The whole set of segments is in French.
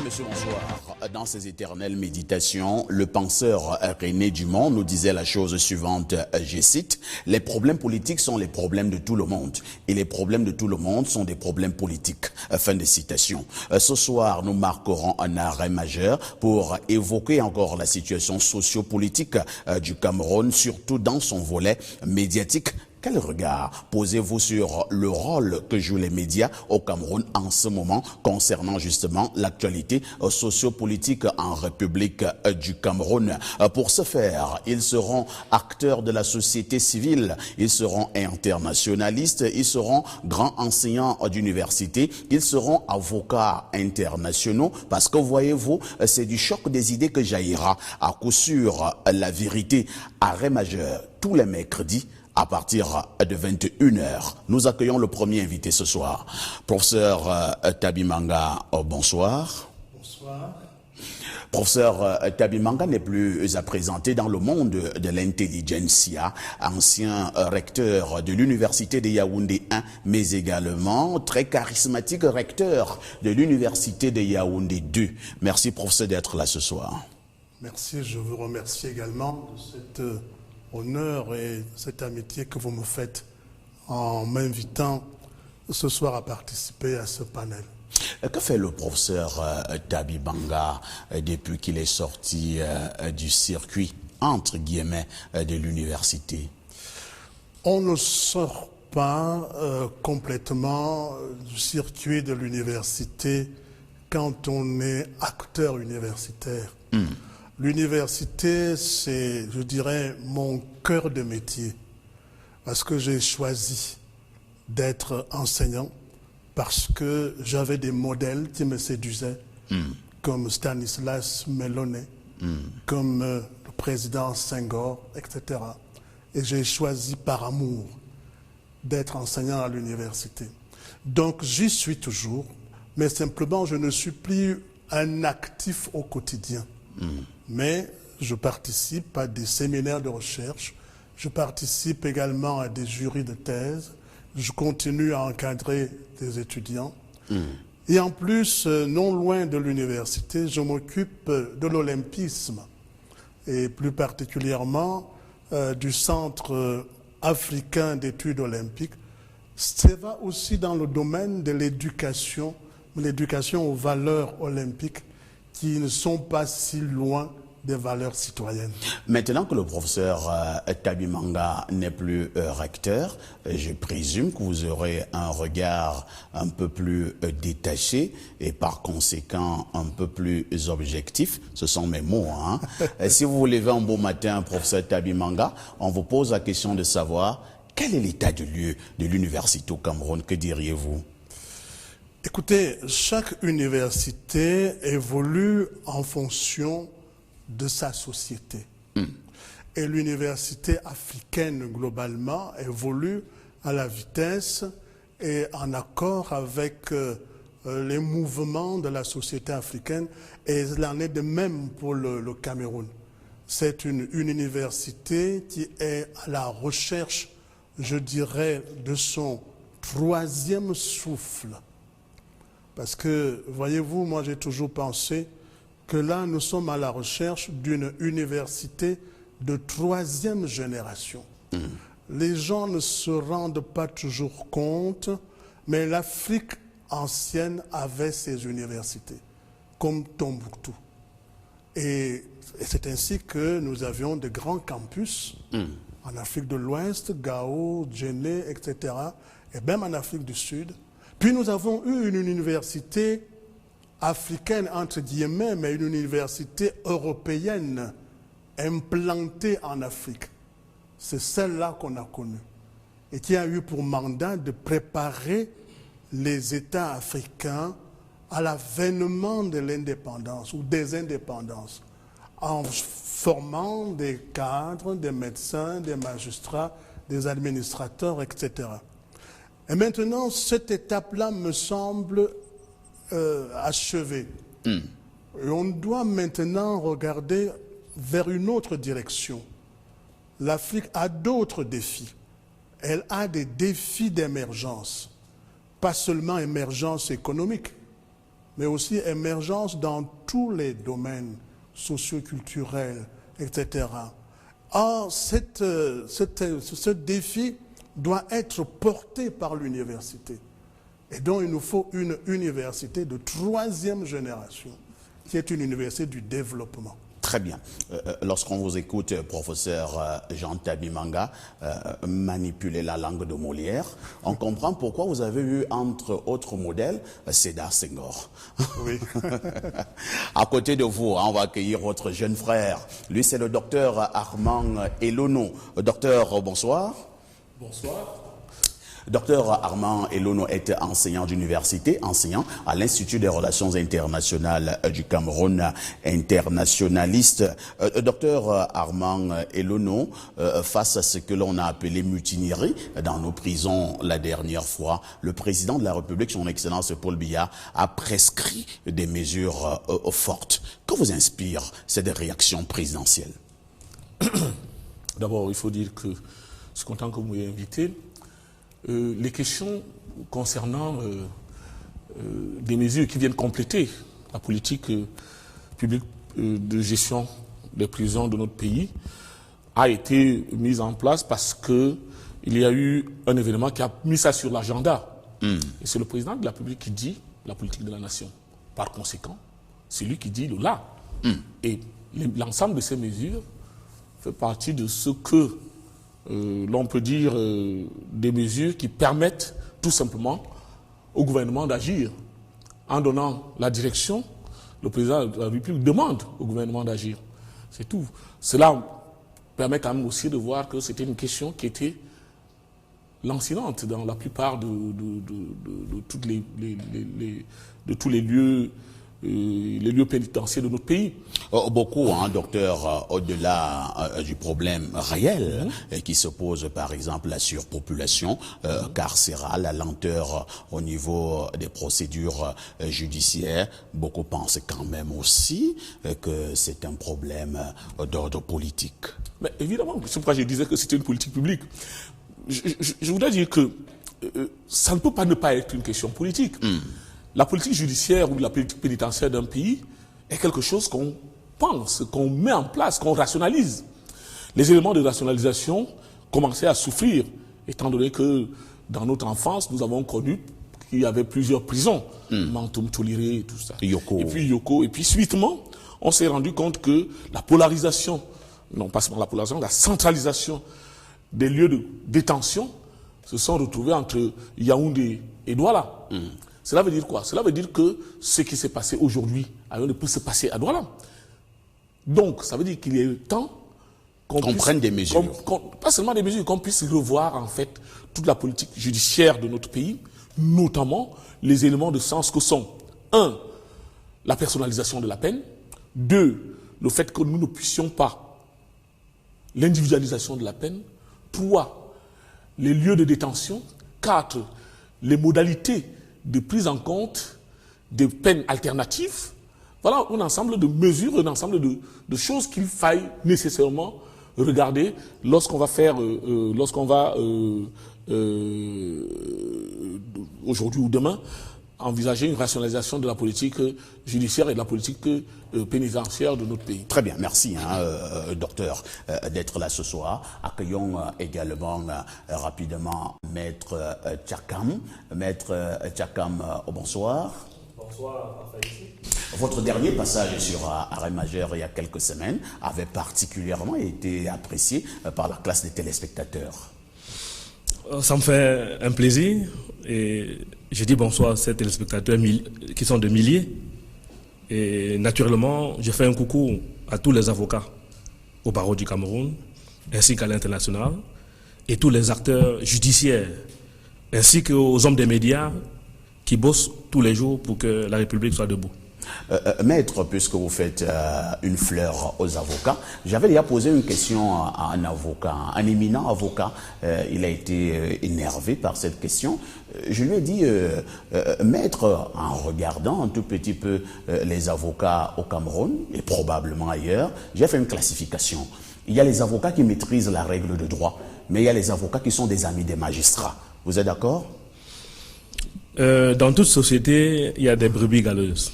Mesdames, Messieurs, bonsoir. Dans ses éternelles méditations, le penseur René Dumont nous disait la chose suivante, je cite, « Les problèmes politiques sont les problèmes de tout le monde et les problèmes de tout le monde sont des problèmes politiques. » Fin de citation. Ce soir, nous marquerons un arrêt majeur pour évoquer encore la situation socio-politique du Cameroun, surtout dans son volet médiatique. Quel regard posez-vous sur le rôle que jouent les médias au Cameroun en ce moment concernant justement l'actualité sociopolitique en République du Cameroun? Pour ce faire, ils seront acteurs de la société civile, ils seront internationalistes, ils seront grands enseignants d'université, ils seront avocats internationaux parce que voyez-vous, c'est du choc des idées que jaillira à coup sûr la vérité. Arrêt majeur tous les mercredis à partir de 21h. Nous accueillons le premier invité ce soir. Professeur Tabimanga, bonsoir. Bonsoir. Professeur Tabimanga n'est plus à présenter dans le monde de l'intelligentsia, ancien recteur de l'université de Yaoundé 1, mais également très charismatique recteur de l'université de Yaoundé 2. Merci professeur d'être là ce soir. Merci, je vous remercie également de cet honneur et cette amitié que vous me faites en m'invitant ce soir à participer à ce panel. Que fait le professeur Tabimanga depuis qu'il est sorti du circuit, entre guillemets, de l'université? On ne sort pas complètement du circuit de l'université quand on est acteur universitaire. L'université, c'est, je dirais, mon cœur de métier, parce que j'ai choisi d'être enseignant, parce que j'avais des modèles qui me séduisaient, comme Stanislas Melonnet, comme le président Senghor, etc. Et j'ai choisi par amour d'être enseignant à l'université. Donc j'y suis toujours, mais simplement je ne suis plus un actif au quotidien. Mais je participe à des séminaires de recherche, je participe également à des jurys de thèse, je continue à encadrer des étudiants. Et en plus, non loin de l'université, je m'occupe de l'olympisme et plus particulièrement du Centre africain d'études olympiques. Ça va aussi dans le domaine de l'éducation aux valeurs olympiques qui ne sont pas si loin des valeurs citoyennes. Maintenant que le professeur Tabimanga n'est plus recteur, je présume que vous aurez un regard un peu plus détaché et par conséquent un peu plus objectif. Ce sont mes mots. Hein. Si vous vous levez un beau matin, professeur Tabimanga, on vous pose la question de savoir quel est l'état de lieu de l'université au Cameroun. Que diriez-vous? Écoutez, chaque université évolue en fonction de sa société. Et l'université africaine, globalement, évolue à la vitesse et en accord avec les mouvements de la société africaine. Et il en est de même pour le Cameroun. C'est une université qui est à la recherche, je dirais, de son troisième souffle. Parce que, voyez-vous, moi j'ai toujours pensé que là, nous sommes à la recherche d'une université de troisième génération. Les gens ne se rendent pas toujours compte, mais l'Afrique ancienne avait ses universités, comme Tombouctou. Et c'est ainsi que nous avions de grands campus en Afrique de l'Ouest, Gao, Djenné, etc., et même en Afrique du Sud. Puis nous avons eu une université africaine, entre guillemets, mais une université européenne implantée en Afrique. C'est celle-là qu'on a connue et qui a eu pour mandat de préparer les États africains à l'avènement de l'indépendance ou des indépendances en formant des cadres, des médecins, des magistrats, des administrateurs, etc. Et maintenant, cette étape-là me semble achevée. Et on doit maintenant regarder vers une autre direction. L'Afrique a d'autres défis. Elle a des défis d'émergence. Pas seulement émergence économique, mais aussi émergence dans tous les domaines socioculturels, etc. Or, ce défi doit être porté par l'université. Et donc, il nous faut une université de 3e génération, qui est une université du développement. Très bien. Lorsqu'on vous écoute, professeur Jean Tabimanga, manipuler la langue de Molière, on comprend pourquoi vous avez eu, entre autres modèles, Sédar Senghor. Oui. À côté de vous, on va accueillir votre jeune frère. Lui, c'est le docteur Armand Elono. Docteur, bonsoir. Bonsoir. Docteur Armand Elono est enseignant d'université, enseignant à l'Institut des Relations internationales du Cameroun, internationaliste. Docteur Armand Elono, face à ce que l'on a appelé mutinerie dans nos prisons la dernière fois, le président de la République, son Excellence Paul Biya, a prescrit des mesures fortes. Que vous inspire cette réaction présidentielle? D'abord, il faut dire que je suis content que vous m'ayez invité. Les questions concernant des mesures qui viennent compléter la politique publique de gestion des prisons de notre pays a été mise en place parce qu'il y a eu un événement qui a mis ça sur l'agenda. Et c'est le président de la République qui dit la politique de la nation. Par conséquent, c'est lui qui dit le là. Et l'ensemble de ces mesures fait partie de ce que l'on peut dire des mesures qui permettent tout simplement au gouvernement d'agir. En donnant la direction, le président de la République demande au gouvernement d'agir. C'est tout. Cela permet quand même aussi de voir que c'était une question qui était lancinante dans la plupart de tous les lieux pénitentiaires de notre pays. Beaucoup, docteur, au-delà du problème réel qui se pose, par exemple, la surpopulation carcérale, la lenteur au niveau des procédures judiciaires, beaucoup pensent quand même aussi que c'est un problème d'ordre politique. Mais évidemment, c'est pourquoi je disais que c'était une politique publique. Je voudrais dire que ça ne peut pas ne pas être une question politique. La politique judiciaire ou la politique pénitentiaire d'un pays est quelque chose qu'on pense, qu'on met en place, qu'on rationalise. Les éléments de rationalisation commençaient à souffrir, étant donné que dans notre enfance, nous avons connu qu'il y avait plusieurs prisons, Mantoum, Toliré et tout ça. Yoko. Et puis Yoko. Et puis subitement, on s'est rendu compte que la polarisation, non pas seulement la polarisation, la centralisation des lieux de détention se sont retrouvés entre Yaoundé et Douala. Cela veut dire quoi? Cela veut dire que ce qui s'est passé aujourd'hui à Yaoundé peut se passer à Douala. Donc, ça veut dire qu'il y a eu temps qu'on prenne des mesures. Pas seulement des mesures, qu'on puisse revoir en fait toute la politique judiciaire de notre pays, notamment les éléments de sens que sont 1. La personnalisation de la peine, 2. Le fait que nous ne puissions pas l'individualisation de la peine, 3. Les lieux de détention, 4. Les modalités de prise en compte des peines alternatives. Voilà un ensemble de mesures, un ensemble de choses qu'il faille nécessairement regarder lorsqu'on va faire, aujourd'hui ou demain, envisager une rationalisation de la politique judiciaire et de la politique pénitentiaire de notre pays. Très bien, merci, docteur, d'être là ce soir. Accueillons également rapidement Maître Tchakam. Maître Tchakam, bonsoir. Bonsoir, Raphaël. Votre dernier passage sur Arrêt Majeur il y a quelques semaines avait particulièrement été apprécié par la classe des téléspectateurs. Ça me fait un plaisir et je dis bonsoir à ces téléspectateurs qui sont de milliers. Et naturellement, je fais un coucou à tous les avocats au barreau du Cameroun, ainsi qu'à l'international, et tous les acteurs judiciaires, ainsi qu'aux hommes des médias qui bossent tous les jours pour que la République soit debout. Maître, puisque vous faites une fleur aux avocats, j'avais déjà posé une question à un avocat, un éminent avocat. Il a été énervé par cette question. Je lui ai dit, Maître, en regardant un tout petit peu les avocats au Cameroun et probablement ailleurs, j'ai fait une classification. Il y a les avocats qui maîtrisent la règle de droit, mais il y a les avocats qui sont des amis des magistrats. Vous êtes d'accord? Dans toute société, il y a des brebis galeuses.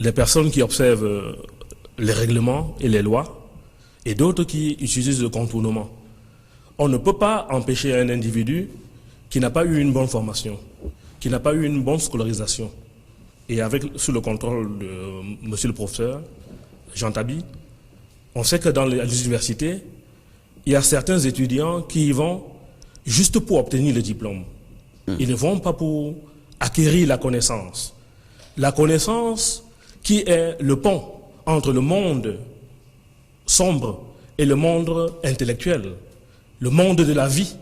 les personnes qui observent les règlements et les lois et d'autres qui utilisent le contournement. On ne peut pas empêcher un individu qui n'a pas eu une bonne formation, qui n'a pas eu une bonne scolarisation, et sous le contrôle de monsieur le professeur Jean Tabi, on sait que dans les universités, il y a certains étudiants qui y vont juste pour obtenir le diplôme. Ils ne vont pas pour acquérir la connaissance. La connaissance qui est le pont entre le monde sombre et le monde intellectuel, le monde de la vie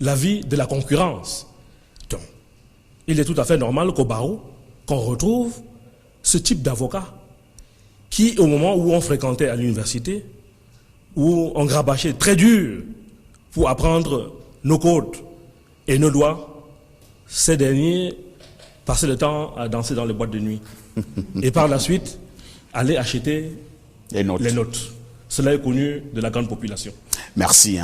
de la concurrence. Donc, il est tout à fait normal qu'au barreau, qu'on retrouve ce type d'avocat qui, au moment où on fréquentait à l'université, où on grabachait très dur pour apprendre nos codes et nos lois, ces derniers passaient le temps à danser dans les boîtes de nuit. Et par la suite, aller acheter les notes. Cela est connu de la grande population. Merci,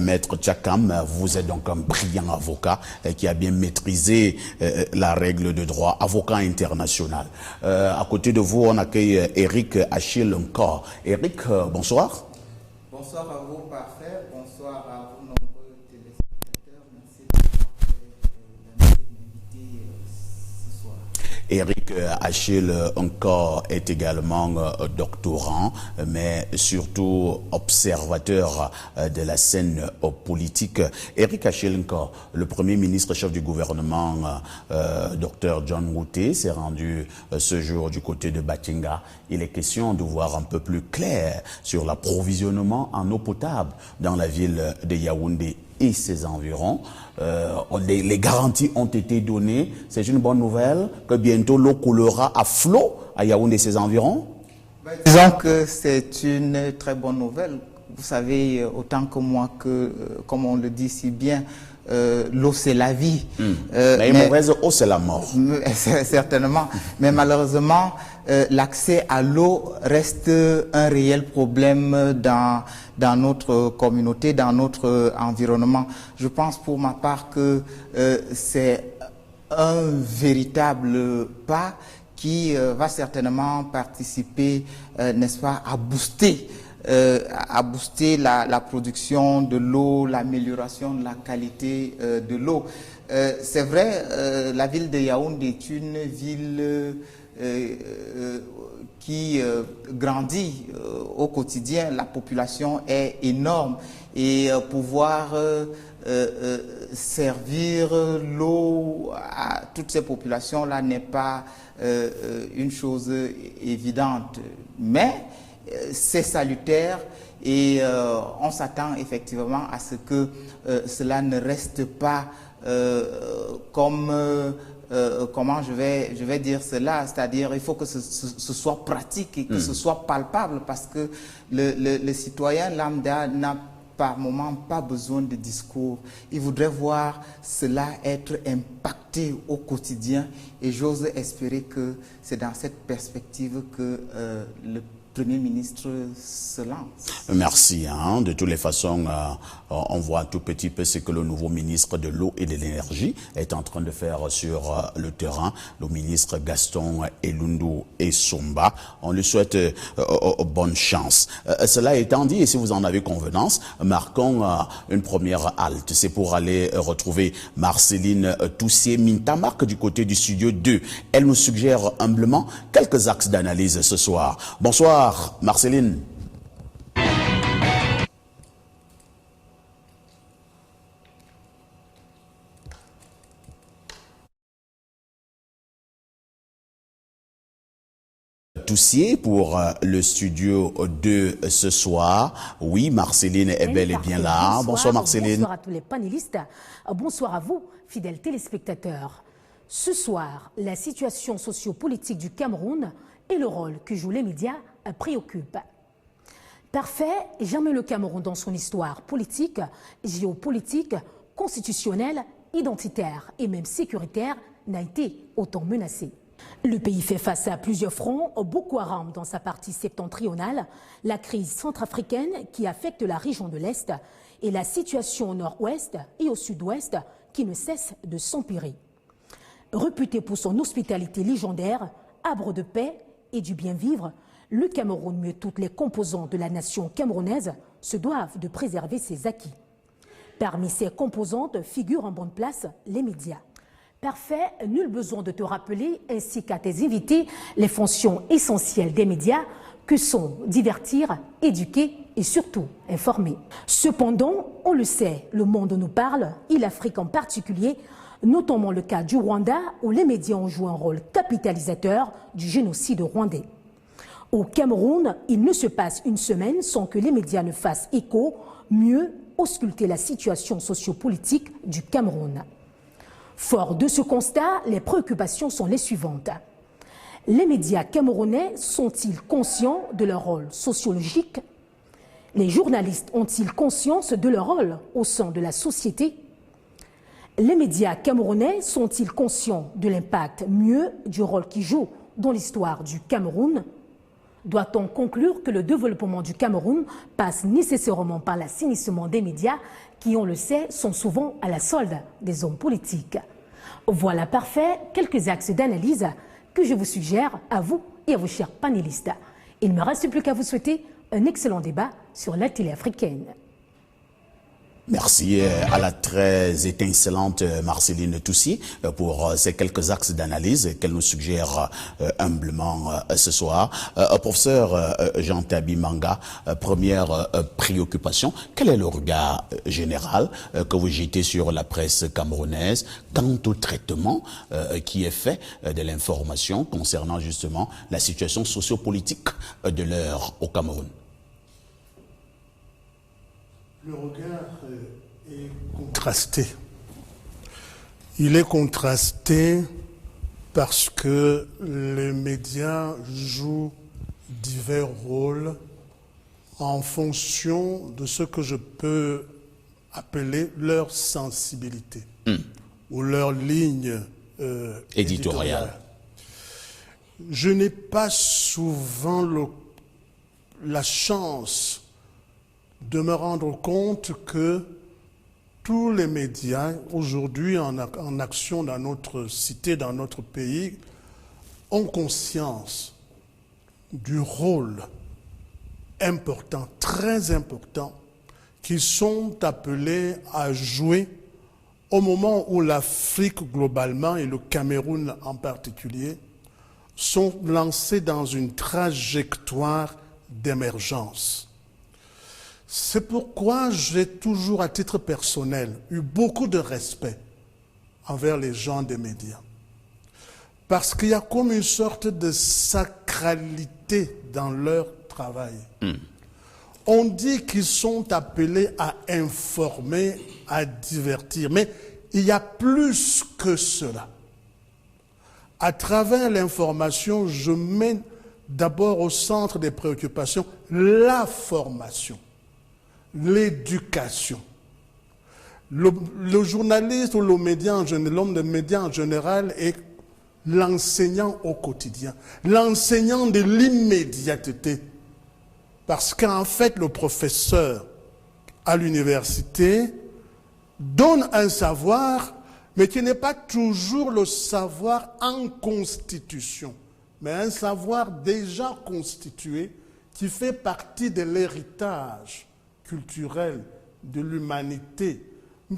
Maître Tchakam. Vous êtes donc un brillant avocat qui a bien maîtrisé la règle de droit, avocat international. À côté de vous, on accueille Eric Achille encore. Eric, bonsoir. Bonsoir à vous, parfait. Bonsoir à vous, nombreux téléspectateurs. Merci de m'inviter ce soir. Eric Achille encore est également doctorant, mais surtout observateur de la scène politique. Eric Achille encore, le premier ministre chef du gouvernement, Dr John Wouté, s'est rendu ce jour du côté de Batinga. Il est question de voir un peu plus clair sur l'approvisionnement en eau potable dans la ville de Yaoundé et ses environs. Les garanties ont été données. C'est une bonne nouvelle que bientôt l'eau coulera à flot à Yaoundé et ses environs. Disons que c'est une très bonne nouvelle. Vous savez autant que moi que, comme on le dit si bien, l'eau c'est la vie. Mais mauvaise eau c'est la mort. Certainement. Mais malheureusement, l'accès à l'eau reste un réel problème dans notre communauté, dans notre environnement. Je pense pour ma part que c'est un véritable pas qui va certainement participer, n'est-ce pas, à booster la production de l'eau, l'amélioration de la qualité de l'eau. C'est vrai, la ville de Yaoundé est une ville qui grandit au quotidien. La population est énorme et pouvoir servir l'eau à toutes ces populations-là n'est pas une chose évidente. Mais c'est salutaire et on s'attend effectivement à ce que cela ne reste pas comme comment je vais dire cela, c'est-à-dire il faut que ce soit pratique et que ce soit palpable, parce que le citoyen lambda n'a par moment pas besoin de discours. Il voudrait voir cela être impacté au quotidien, et j'ose espérer que c'est dans cette perspective que le Premier ministre se lance. Merci. De toutes les façons, on voit un tout petit peu ce que le nouveau ministre de l'eau et de l'énergie est en train de faire sur le terrain, le ministre Gaston Elundu Essomba. On lui souhaite bonne chance. Cela étant dit, et si vous en avez convenance, marquons une première halte. C'est pour aller retrouver Marceline Toussier-Mintamark du côté du studio 2. Elle nous suggère humblement quelques axes d'analyse ce soir. Bonsoir. Marceline. Toussier pour le studio 2 ce soir. Oui, Marceline est bel et bien là. Bonsoir Marceline. Bonsoir à tous les panélistes. Bonsoir à vous, fidèles téléspectateurs. Ce soir, la situation sociopolitique du Cameroun et le rôle que jouent les médias préoccupe. Parfait, jamais le Cameroun dans son histoire politique, géopolitique, constitutionnelle, identitaire et même sécuritaire n'a été autant menacé. Le pays fait face à plusieurs fronts, Boko Haram dans sa partie septentrionale, la crise centrafricaine qui affecte la région de l'Est et la situation au nord-ouest et au sud-ouest qui ne cesse de s'empirer. Réputé pour son hospitalité légendaire, havre de paix et du bien vivre, le Cameroun, mieux toutes les composantes de la nation camerounaise, se doivent de préserver ses acquis. Parmi ces composantes figurent en bonne place les médias. Parfait, nul besoin de te rappeler, ainsi qu'à tes invités, les fonctions essentielles des médias que sont divertir, éduquer et surtout informer. Cependant, on le sait, le monde nous parle, et l'Afrique en particulier, notamment le cas du Rwanda où les médias ont joué un rôle capitalisateur du génocide rwandais. Au Cameroun, il ne se passe une semaine sans que les médias ne fassent écho, mieux ausculter la situation sociopolitique du Cameroun. Fort de ce constat, les préoccupations sont les suivantes. Les médias camerounais sont-ils conscients de leur rôle sociologique? Les journalistes ont-ils conscience de leur rôle au sein de la société? Les médias camerounais sont-ils conscients de l'impact mieux du rôle qu'ils jouent dans l'histoire du Cameroun? Doit-on conclure que le développement du Cameroun passe nécessairement par l'assainissement des médias qui, on le sait, sont souvent à la solde des hommes politiques? Voilà parfait quelques axes d'analyse que je vous suggère à vous et à vos chers panélistes. Il ne me reste plus qu'à vous souhaiter un excellent débat sur la télé africaine. Merci à la très étincelante Marceline Toussy pour ces quelques axes d'analyse qu'elle nous suggère humblement ce soir. Professeur Jean Tabi Manga, première préoccupation, quel est le regard général que vous jetez sur la presse camerounaise quant au traitement qui est fait de l'information concernant justement la situation sociopolitique de l'heure au Cameroun? Le regard est contrasté. Il est contrasté parce que les médias jouent divers rôles en fonction de ce que je peux appeler leur sensibilité ou leur ligne éditoriale. Je n'ai pas souvent la chance de me rendre compte que tous les médias, aujourd'hui en action dans notre cité, dans notre pays, ont conscience du rôle important, très important, qu'ils sont appelés à jouer au moment où l'Afrique globalement et le Cameroun en particulier sont lancés dans une trajectoire d'émergence. C'est pourquoi j'ai toujours, à titre personnel, eu beaucoup de respect envers les gens des médias. Parce qu'il y a comme une sorte de sacralité dans leur travail. On dit qu'ils sont appelés à informer, à divertir, mais il y a plus que cela. À travers l'information, je mets d'abord au centre des préoccupations la formation, l'éducation. Le journaliste ou l'homme de médias en général est l'enseignant au quotidien, l'enseignant de l'immédiateté. Parce qu'en fait, le professeur à l'université donne un savoir, mais qui n'est pas toujours le savoir en constitution, mais un savoir déjà constitué qui fait partie de l'héritage culturel de l'humanité.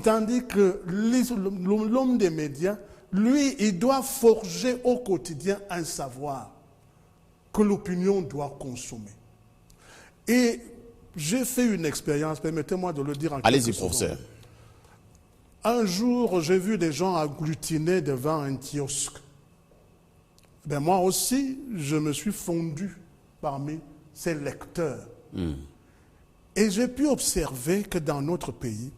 Tandis que l'homme des médias, lui, il doit forger au quotidien un savoir que l'opinion doit consommer. Et j'ai fait une expérience, permettez-moi de le dire en quelques secondes. Allez-y, professeur. Un jour, j'ai vu des gens agglutinés devant un kiosque. Ben moi aussi, je me suis fondu parmi ces lecteurs. Et j'ai pu observer que dans notre pays,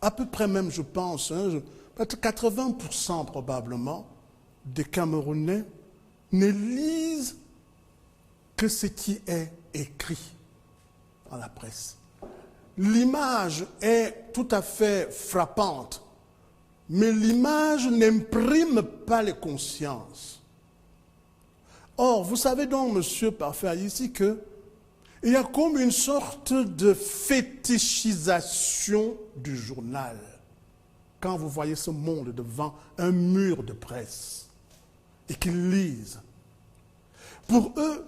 à peu près même, je pense, peut-être 80% probablement, des Camerounais ne lisent que ce qui est écrit dans la presse. L'image est tout à fait frappante, mais l'image n'imprime pas les consciences. Or, vous savez donc, monsieur Parfait, ici, qu'il y a comme une sorte de fétichisation du journal quand vous voyez ce monde devant un mur de presse et qu'ils lisent. Pour eux,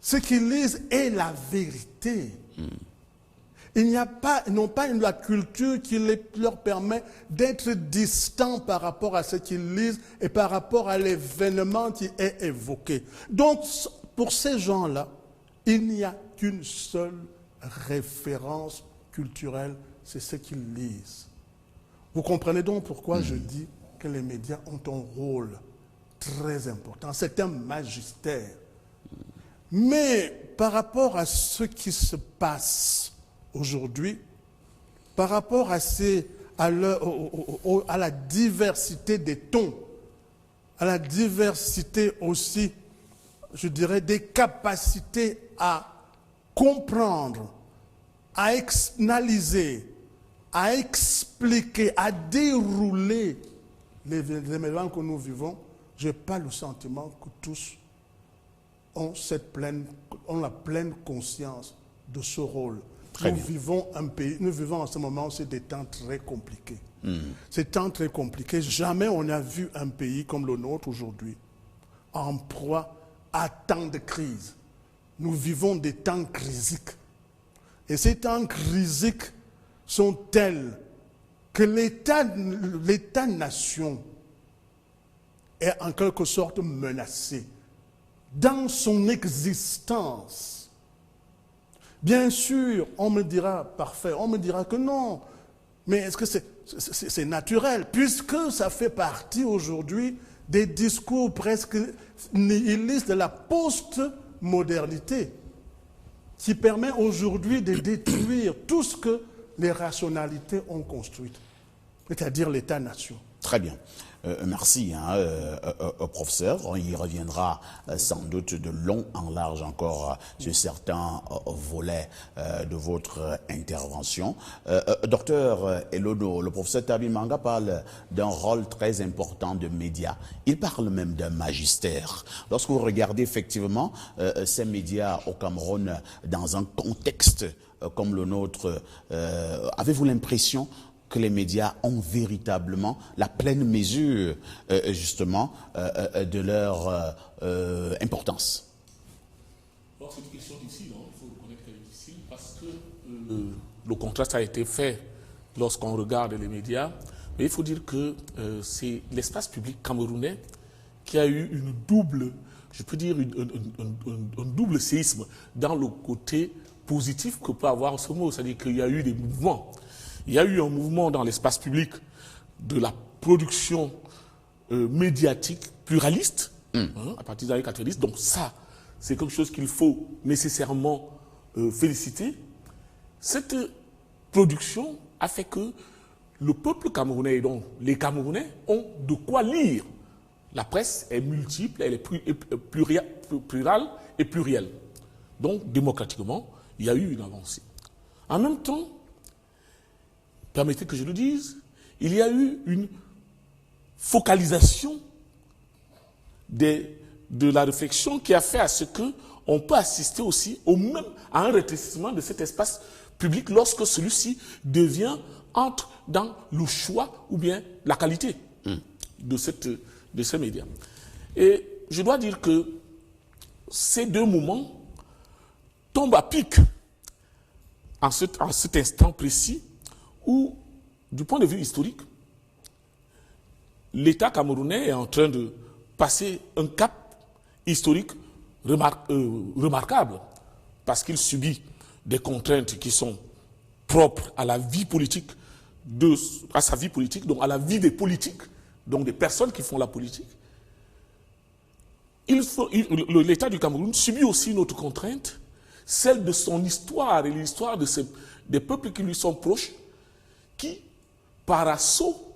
ce qu'ils lisent est la vérité. Ils n'ont pas la culture qui leur permet d'être distants par rapport à ce qu'ils lisent et par rapport à l'événement qui est évoqué. Donc, pour ces gens-là, il n'y a qu'une seule référence culturelle, c'est ce qu'ils lisent. Vous comprenez donc pourquoi je dis que les médias ont un rôle très important. C'est un magistère. Mais par rapport à ce qui se passe aujourd'hui, par rapport à la diversité des tons, à la diversité aussi, je dirais, des capacités à comprendre, à analyser, à expliquer, à dérouler les événements que nous vivons, je n'ai pas le sentiment que tous ont la pleine conscience de ce rôle. Nous vivons en ce moment aussi des temps très compliqués. Ces temps très compliqués, jamais on n'a vu un pays comme le nôtre aujourd'hui en proie à tant de crises. Nous vivons des temps crisiques. Et ces temps crisiques sont tels que l'État-nation est en quelque sorte menacé dans son existence. Bien sûr, on me dira, parfait, on me dira que non, mais est-ce que c'est naturel, puisque ça fait partie aujourd'hui des discours presque nihilistes de la post-modernité qui permet aujourd'hui de détruire tout ce que les rationalités ont construit, c'est-à-dire l'État-nation. Très bien. Merci, professeur. On y reviendra sans doute de long en large encore sur certains volets de votre intervention. Docteur Elono, le professeur Tabi Manga parle d'un rôle très important de médias. Il parle même d'un magistère. Lorsque vous regardez effectivement ces médias au Cameroun dans un contexte comme le nôtre, avez-vous l'impression que les médias ont véritablement la pleine mesure, justement, de leur importance? Alors, c'est une question difficile, il faut reconnaître qu'elle est difficile, parce que le contraste a été fait lorsqu'on regarde les médias, mais il faut dire que c'est l'espace public camerounais qui a eu une double, je peux dire, un double séisme dans le côté positif que peut avoir ce mot, c'est-à-dire qu'il y a eu des mouvements. Il y a eu un mouvement dans l'espace public de la production médiatique pluraliste, à partir des années 90. Donc ça, c'est quelque chose qu'il faut nécessairement féliciter. Cette production a fait que le peuple camerounais, et donc les Camerounais, ont de quoi lire. La presse est multiple, elle est plurale et plurielle. Donc, démocratiquement, il y a eu une avancée. En même temps, permettez que je le dise, il y a eu une focalisation de la réflexion qui a fait à ce qu'on peut assister aussi à un rétrécissement de cet espace public lorsque celui-ci entre dans le choix ou bien la qualité de ces médias. Et je dois dire que ces deux moments tombent à pic en cet instant précis où, du point de vue historique, l'État camerounais est en train de passer un cap historique remarquable parce qu'il subit des contraintes qui sont propres à la vie politique, à sa vie politique, donc à la vie des politiques, donc des personnes qui font la politique. L'État du Cameroun subit aussi une autre contrainte, celle de son histoire et l'histoire des peuples qui lui sont proches, qui, par assaut,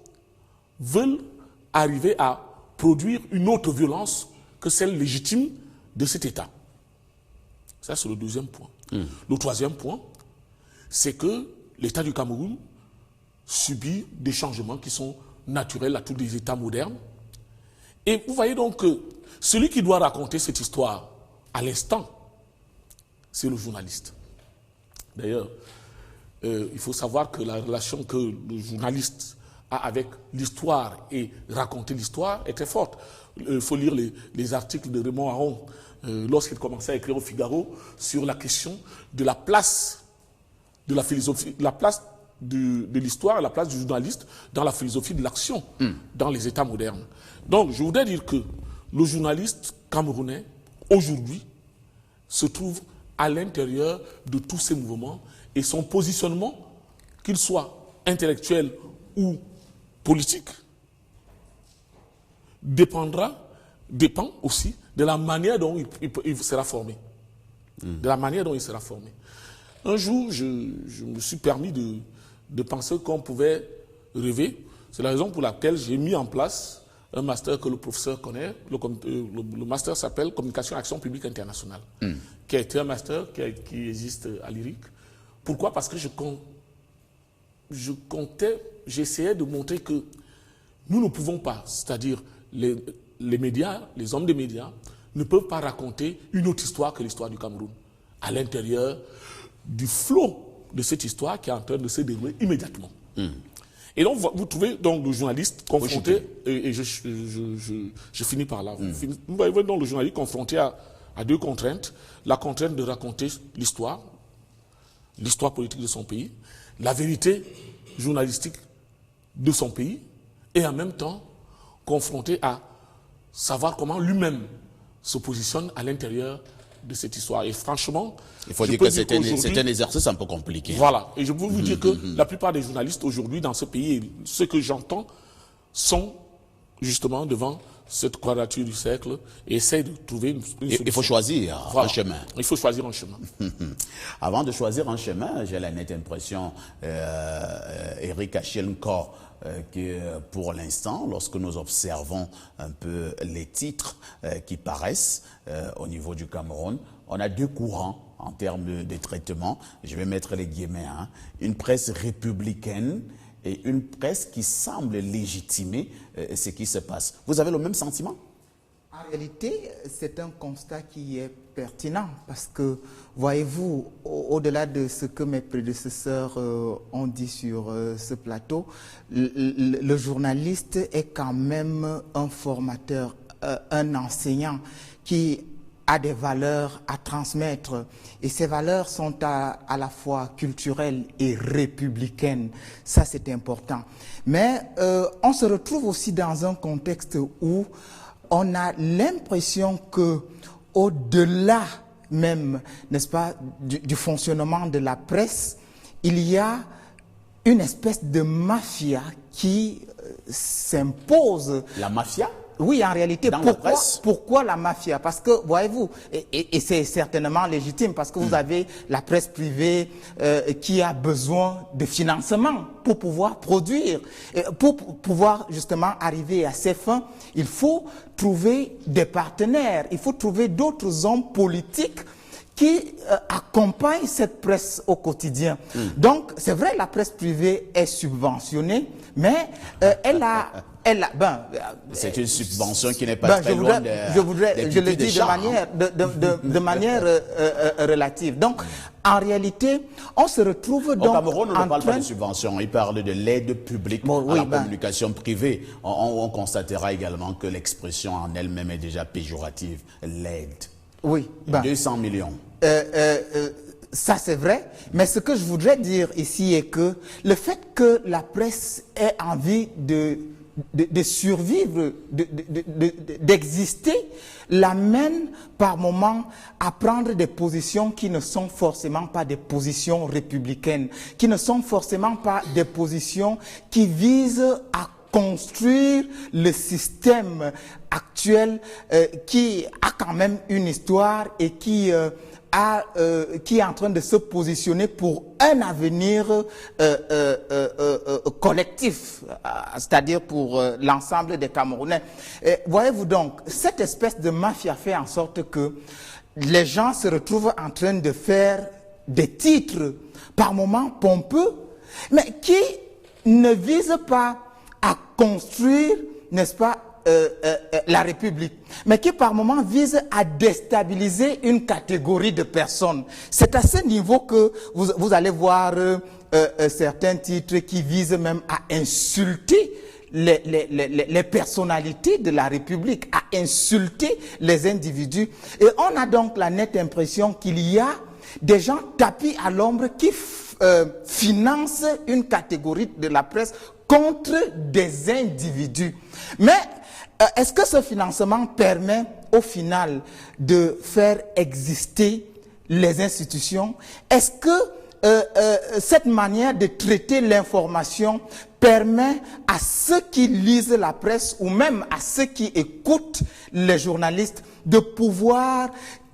veulent arriver à produire une autre violence que celle légitime de cet État. Ça, c'est le deuxième point. Le troisième point, c'est que l'État du Cameroun subit des changements qui sont naturels à tous les États modernes. Et vous voyez donc que celui qui doit raconter cette histoire à l'instant, c'est le journaliste. D'ailleurs, il faut savoir que la relation que le journaliste avec l'histoire et raconter l'histoire est très forte. Il faut lire les articles de Raymond Aron lorsqu'il commençait à écrire au Figaro sur la question de la place de la philosophie, la place de l'histoire, la place du journaliste dans la philosophie de l'action dans les États modernes. Donc, je voudrais dire que le journaliste camerounais, aujourd'hui, se trouve à l'intérieur de tous ces mouvements et son positionnement, qu'il soit intellectuel ou politique, dépend aussi de la manière dont il sera formé. De la manière dont il sera formé. Un jour, je me suis permis de penser qu'on pouvait rêver. C'est la raison pour laquelle j'ai mis en place un master que le professeur connaît. Le master s'appelle Communication et Action Publique Internationale, qui a été un master qui existe à l'IRIC. Pourquoi? Parce que j'essayais de montrer que nous ne pouvons pas, c'est-à-dire les médias, les hommes des médias, ne peuvent pas raconter une autre histoire que l'histoire du Cameroun, à l'intérieur du flot de cette histoire qui est en train de se dérouler immédiatement. Et donc, vous trouvez donc le journaliste confronté, et je finis par là, vous voyez donc le journaliste confronté à deux contraintes, la contrainte de raconter l'histoire politique de son pays, la vérité journalistique de son pays, et en même temps confronté à savoir comment lui-même se positionne à l'intérieur de cette histoire. Et franchement, il faut dire que c'est un exercice un peu compliqué. Voilà. Et je peux vous dire que la plupart des journalistes aujourd'hui dans ce pays, ceux que j'entends, sont justement devant cette quadrature du cercle et essayent de trouver une solution. Il faut choisir un chemin. Il faut choisir un chemin. Avant de choisir un chemin, j'ai la nette impression, Eric Achelnko, que pour l'instant, lorsque nous observons un peu les titres qui paraissent au niveau du Cameroun, on a deux courants en termes de traitement. Je vais mettre les guillemets. Une presse républicaine et une presse qui semble légitimer ce qui se passe. Vous avez le même sentiment? En réalité, c'est un constat qui est pertinent parce que, voyez-vous, au-delà de ce que mes prédécesseurs ont dit sur ce plateau, le journaliste est quand même un formateur, un enseignant qui a des valeurs à transmettre. Et ces valeurs sont à la fois culturelles et républicaines. Ça, c'est important. Mais on se retrouve aussi dans un contexte où on a l'impression que, au-delà même, n'est-ce pas, du fonctionnement de la presse, il y a une espèce de mafia qui s'impose. La mafia? Oui, en réalité, pourquoi la mafia? Parce que, voyez-vous, et c'est certainement légitime, parce que vous avez la presse privée qui a besoin de financement pour pouvoir produire. Pour pouvoir justement arriver à ses fins, il faut trouver des partenaires, il faut trouver d'autres hommes politiques qui accompagnent cette presse au quotidien. Donc, c'est vrai, la presse privée est subventionnée, mais c'est une subvention qui n'est pas très loin je le dis de manière relative. Donc, en réalité, on se retrouve donc... Au Cameroun, on ne parle pas de subvention, il parle de l'aide publique à la communication privée. On constatera également que l'expression en elle-même est déjà péjorative, l'aide. Oui. 200 millions. Ça, c'est vrai. Mais ce que je voudrais dire ici est que le fait que la presse ait envie de survivre, d'exister, l'amène par moments à prendre des positions qui ne sont forcément pas des positions républicaines, qui ne sont forcément pas des positions qui visent à construire le système actuel qui a quand même une histoire et qui est en train de se positionner pour un avenir collectif, c'est-à-dire pour l'ensemble des Camerounais. Voyez-vous donc, cette espèce de mafia fait en sorte que les gens se retrouvent en train de faire des titres par moments pompeux, mais qui ne visent pas à construire, n'est-ce pas, la République, mais qui par moments vise à déstabiliser une catégorie de personnes. C'est à ce niveau que vous allez voir certains titres qui visent même à insulter les personnalités de la République, à insulter les individus. Et on a donc la nette impression qu'il y a des gens tapis à l'ombre qui financent une catégorie de la presse contre des individus. Mais est-ce que ce financement permet au final de faire exister les institutions? Est-ce que cette manière de traiter l'information permet à ceux qui lisent la presse ou même à ceux qui écoutent les journalistes de pouvoir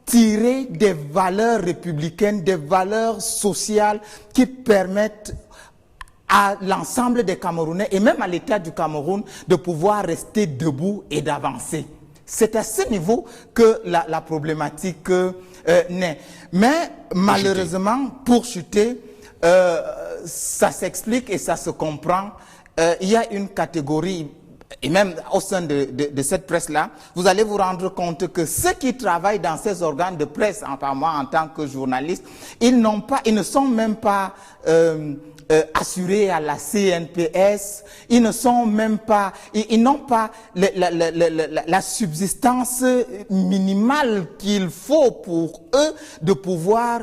tirer des valeurs républicaines, des valeurs sociales qui permettent à l'ensemble des Camerounais et même à l'État du Cameroun de pouvoir rester debout et d'avancer? C'est à ce niveau que la problématique naît. Mais malheureusement, pour chuter, ça s'explique et ça se comprend. Il y a une catégorie, et même au sein de cette presse-là, vous allez vous rendre compte que ceux qui travaillent dans ces organes de presse, enfin moi en tant que journaliste, ils ne sont même pas assurés à la CNPS, ils ne sont même pas, ils n'ont pas la subsistance minimale qu'il faut pour eux de pouvoir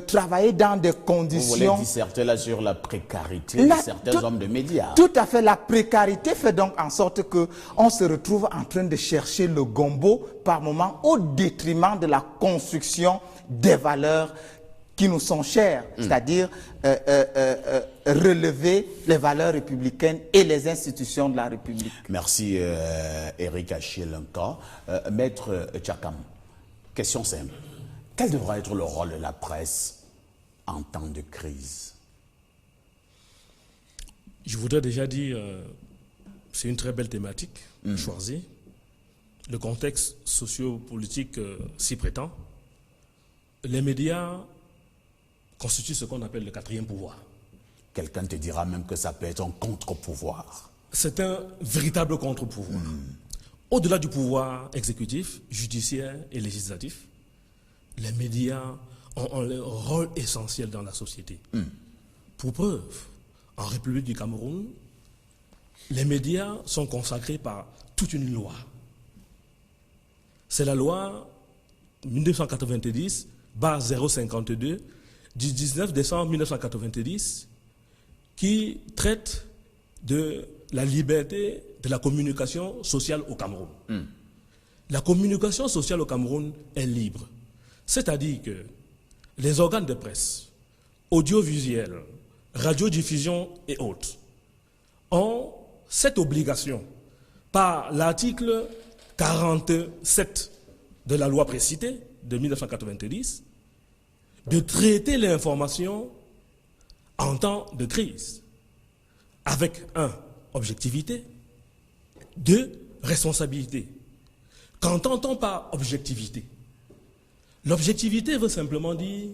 travailler dans des conditions. Vous voulez disserter là sur la précarité de certains hommes de médias. Tout à fait, la précarité fait donc en sorte que on se retrouve en train de chercher le gombo par moment au détriment de la construction des valeurs qui nous sont chères, c'est-à-dire relever les valeurs républicaines et les institutions de la République. Merci Eric Achielenka. Maître Tchakam, question simple. Quel devra être le rôle de la presse en temps de crise? Je voudrais déjà dire, c'est une très belle thématique choisie. Le contexte socio-politique s'y prétend. Les médias constitue ce qu'on appelle le quatrième pouvoir. Quelqu'un te dira même que ça peut être un contre-pouvoir. C'est un véritable contre-pouvoir. Au-delà du pouvoir exécutif, judiciaire et législatif, les médias ont un rôle essentiel dans la société. Pour preuve, en République du Cameroun, les médias sont consacrés par toute une loi. C'est la loi 1990/052 du 19 décembre 1990 qui traite de la liberté de la communication sociale au Cameroun. La communication sociale au Cameroun est libre. C'est-à-dire que les organes de presse, audiovisuels, radiodiffusion et autres, ont cette obligation par l'article 47 de la loi précitée de 1990 de traiter l'information en temps de crise avec 1. Objectivité, 2. Responsabilité. Qu'entend-on par objectivité? L'objectivité veut simplement dire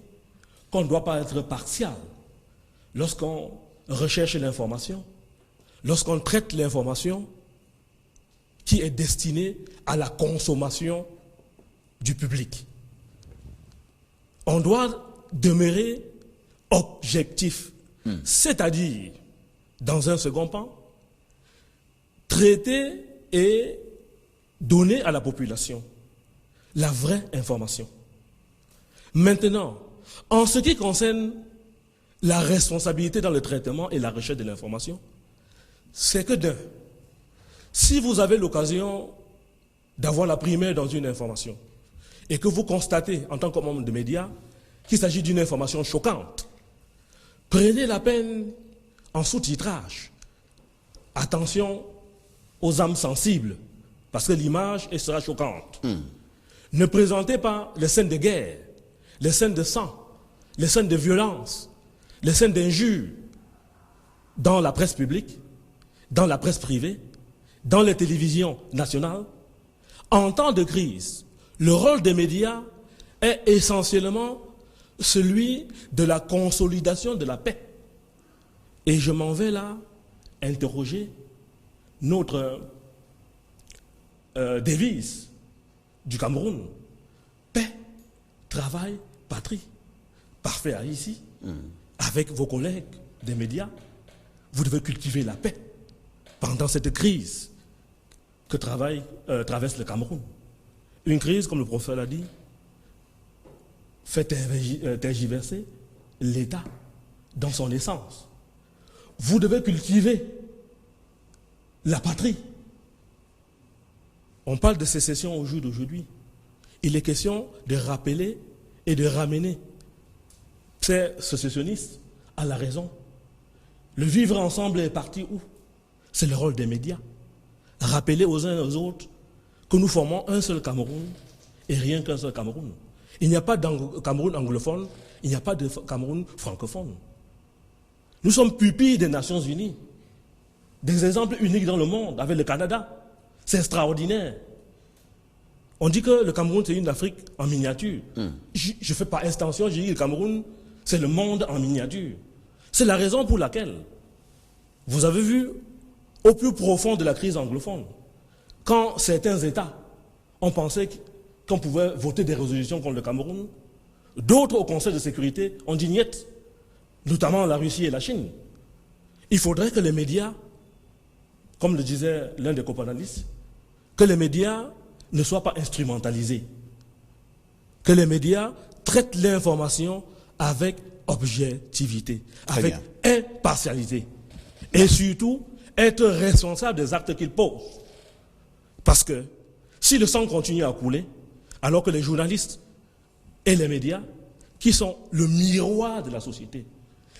qu'on ne doit pas être partial lorsqu'on recherche l'information, lorsqu'on traite l'information qui est destinée à la consommation du public. On doit demeurer objectif, c'est-à-dire, dans un second plan, traiter et donner à la population la vraie information. Maintenant, en ce qui concerne la responsabilité dans le traitement et la recherche de l'information, c'est que d'un, si vous avez l'occasion d'avoir la primaire dans une information et que vous constatez en tant que membre de médias qu'il s'agit d'une information choquante, prenez la peine en sous-titrage. Attention aux âmes sensibles, parce que l'image sera choquante. Ne présentez pas les scènes de guerre, les scènes de sang, les scènes de violence, les scènes d'injures dans la presse publique, dans la presse privée, dans les télévisions nationales. En temps de crise, le rôle des médias est essentiellement celui de la consolidation de la paix. Et je m'en vais là interroger notre devise du Cameroun. Paix, travail, patrie. Parfait à ici. avec vos collègues des médias, vous devez cultiver la paix pendant cette crise que traverse le Cameroun. Une crise, comme le professeur l'a dit, fait tergiverser l'État dans son essence. Vous devez cultiver la patrie. On parle de sécession au jour d'aujourd'hui. Il est question de rappeler et de ramener ces sécessionnistes à la raison. Le vivre ensemble est parti où? C'est le rôle des médias. Rappeler aux uns et aux autres que nous formons un seul Cameroun et rien qu'un seul Cameroun. Il n'y a pas de Cameroun anglophone, il n'y a pas de Cameroun francophone. Nous sommes pupilles des Nations Unies, des exemples uniques dans le monde avec le Canada. C'est extraordinaire. On dit que le Cameroun, c'est une Afrique en miniature. Je ne fais pas extension, je dis que le Cameroun, c'est le monde en miniature. C'est la raison pour laquelle vous avez vu, au plus profond de la crise anglophone, quand certains États ont pensé qu'on pouvait voter des résolutions contre le Cameroun, d'autres au Conseil de sécurité ont dit niet, notamment la Russie et la Chine. Il faudrait que les médias, comme le disait l'un des copanalistes, que les médias ne soient pas instrumentalisés, que les médias traitent l'information avec objectivité, avec impartialité, et surtout être responsable des actes qu'ils posent. Parce que si le sang continue à couler, alors que les journalistes et les médias, qui sont le miroir de la société,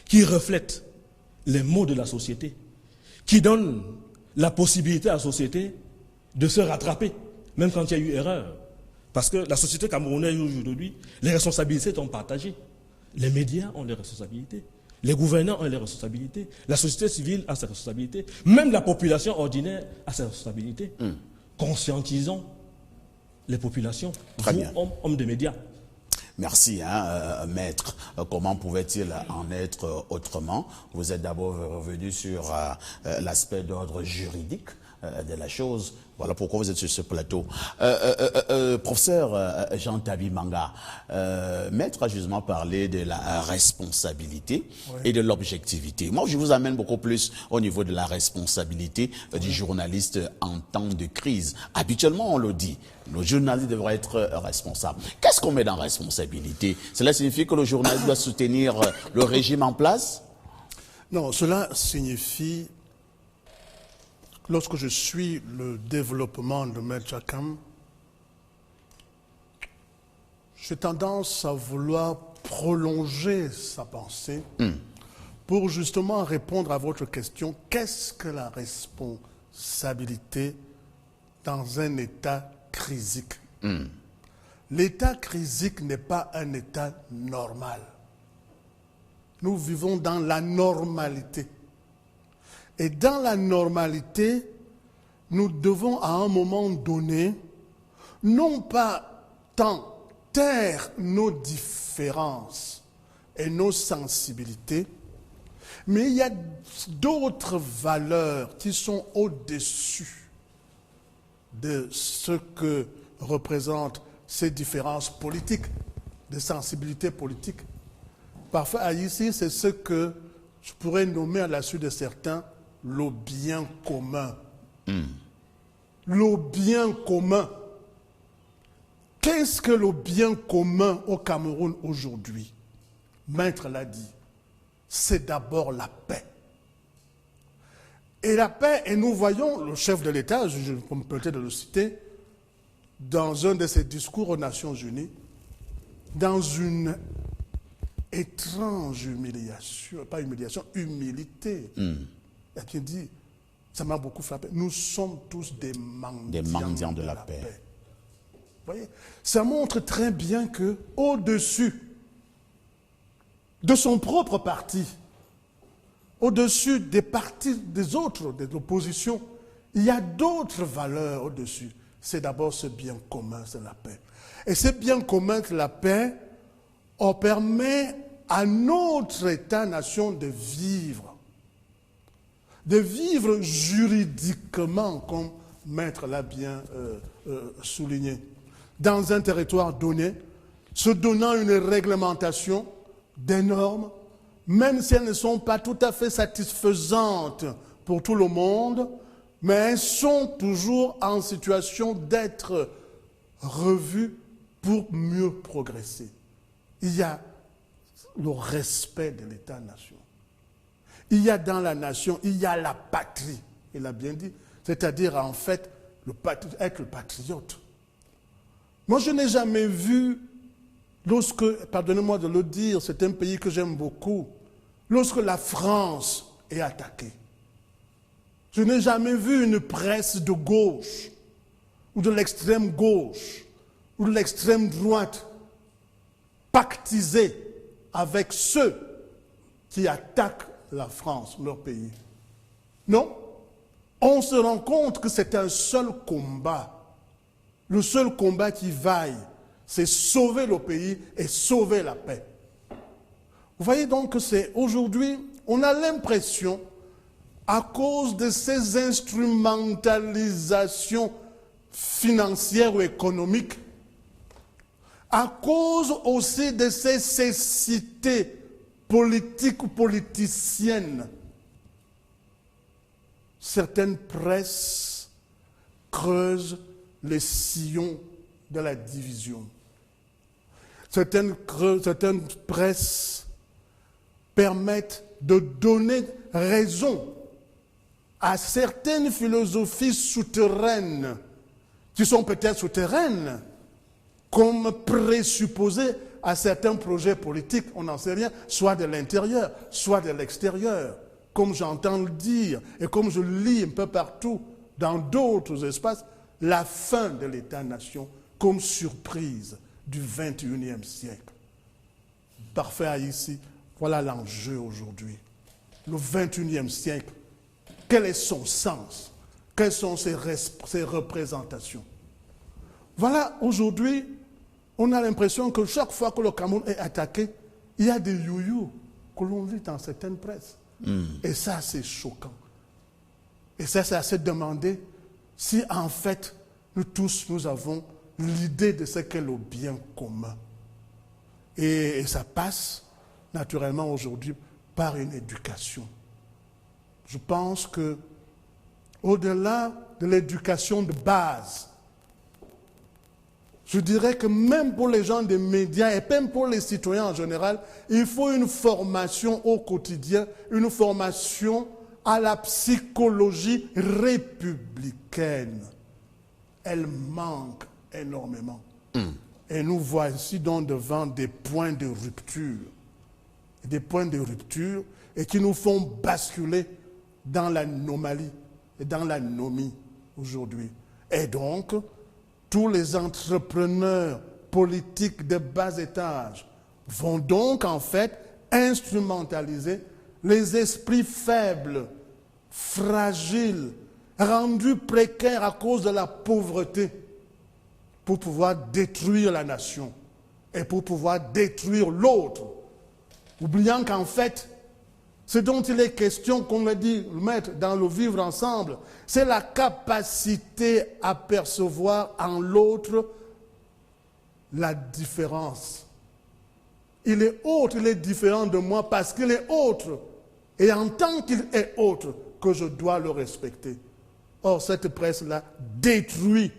qui reflètent les maux de la société, qui donnent la possibilité à la société de se rattraper, même quand il y a eu erreur. Parce que la société camerounaise aujourd'hui, les responsabilités sont partagées. Les médias ont des responsabilités, les gouvernants ont des responsabilités, la société civile a ses responsabilités, même la population ordinaire a ses responsabilités. Conscientisons les populations, hommes des médias. Merci, maître. Comment pouvait-il en être autrement? Vous êtes d'abord revenu sur l'aspect d'ordre juridique de la chose. Voilà pourquoi vous êtes sur ce plateau. Professeur Jean Tabi Manga, maître a justement parlé de la responsabilité et de l'objectivité. Moi, je vous amène beaucoup plus au niveau de la responsabilité du journaliste en temps de crise. Habituellement, on le dit, le journaliste devrait être responsable. Qu'est-ce qu'on met dans responsabilité? Cela signifie que le journaliste doit soutenir le régime en place? Non, cela signifie... Lorsque je suis le développement de Maître Chakam, j'ai tendance à vouloir prolonger sa pensée pour justement répondre à votre question. Qu'est-ce que la responsabilité dans un état crisique? L'état crisique n'est pas un état normal. Nous vivons dans la normalité. Et dans la normalité, nous devons à un moment donné, non pas tant taire nos différences et nos sensibilités, mais il y a d'autres valeurs qui sont au-dessus de ce que représentent ces différences politiques, de sensibilités politiques. Parfois, ici, c'est ce que je pourrais nommer à la suite de certains le bien commun. Le bien commun. Qu'est-ce que le bien commun au Cameroun aujourd'hui? Maître l'a dit, c'est d'abord la paix. Et la paix, et nous voyons le chef de l'État, je peux me permettre de le citer, dans un de ses discours aux Nations Unies, dans une étrange humiliation, pas humiliation, humilité. Qui dit, ça m'a beaucoup frappé, nous sommes tous des mendiants de la paix. Vous voyez, ça montre très bien que au-dessus de son propre parti, au-dessus des partis des autres, de l'opposition, il y a d'autres valeurs au-dessus. C'est d'abord ce bien commun, c'est la paix. Et ce bien commun, c'est la paix, on permet à notre État-nation de vivre juridiquement, comme Maître l'a bien souligné, dans un territoire donné, se donnant une réglementation, des normes, même si elles ne sont pas tout à fait satisfaisantes pour tout le monde, mais elles sont toujours en situation d'être revues pour mieux progresser. Il y a le respect de l'État-nation. Il y a dans la nation, il y a la patrie, il a bien dit, c'est-à-dire en fait être le patriote. Moi, je n'ai jamais vu, pardonnez-moi de le dire, c'est un pays que j'aime beaucoup, lorsque la France est attaquée. Je n'ai jamais vu une presse de gauche, ou de l'extrême gauche, ou de l'extrême droite, pactiser avec ceux qui attaquent la France, leur pays. Non, on se rend compte que c'est un seul combat. Le seul combat qui vaille, c'est sauver le pays et sauver la paix. Vous voyez donc que c'est aujourd'hui, on a l'impression, à cause de ces instrumentalisations financières ou économiques, à cause aussi de ces cécités politiques ou politiciennes, certaines presses creusent les sillons de la division. Certaines presses permettent de donner raison à certaines philosophies souterraines, qui sont peut-être souterraines, comme présupposées à certains projets politiques, on n'en sait rien, soit de l'intérieur, soit de l'extérieur, comme j'entends le dire, et comme je lis un peu partout, dans d'autres espaces, la fin de l'État-nation comme surprise du XXIe siècle. Parfait ici, voilà l'enjeu aujourd'hui. Le XXIe siècle, quel est son sens? Quelles sont ses représentations? Voilà, aujourd'hui, on a l'impression que chaque fois que le Cameroun est attaqué, il y a des youyous que l'on lit dans certaines presses. Et ça, c'est choquant. Et ça, c'est à se demander si, en fait, nous tous, nous avons l'idée de ce qu'est le bien commun. Et ça passe, naturellement, aujourd'hui, par une éducation. Je pense que, au-delà de l'éducation de base, je dirais que même pour les gens des médias et même pour les citoyens en général, il faut une formation au quotidien, une formation à la psychologie républicaine. Elle manque énormément. Et nous voici donc devant des points de rupture. Des points de rupture et qui nous font basculer dans l'anomalie et dans l'anomie aujourd'hui. Et donc, tous les entrepreneurs politiques de bas étage vont donc en fait instrumentaliser les esprits faibles, fragiles, rendus précaires à cause de la pauvreté pour pouvoir détruire la nation et pour pouvoir détruire l'autre, oubliant qu'en fait, ce dont il est question, comme l'a dit le maître dans le vivre ensemble, c'est la capacité à percevoir en l'autre la différence. Il est autre, il est différent de moi parce qu'il est autre. Et en tant qu'il est autre, que je dois le respecter. Or, cette presse-là détruit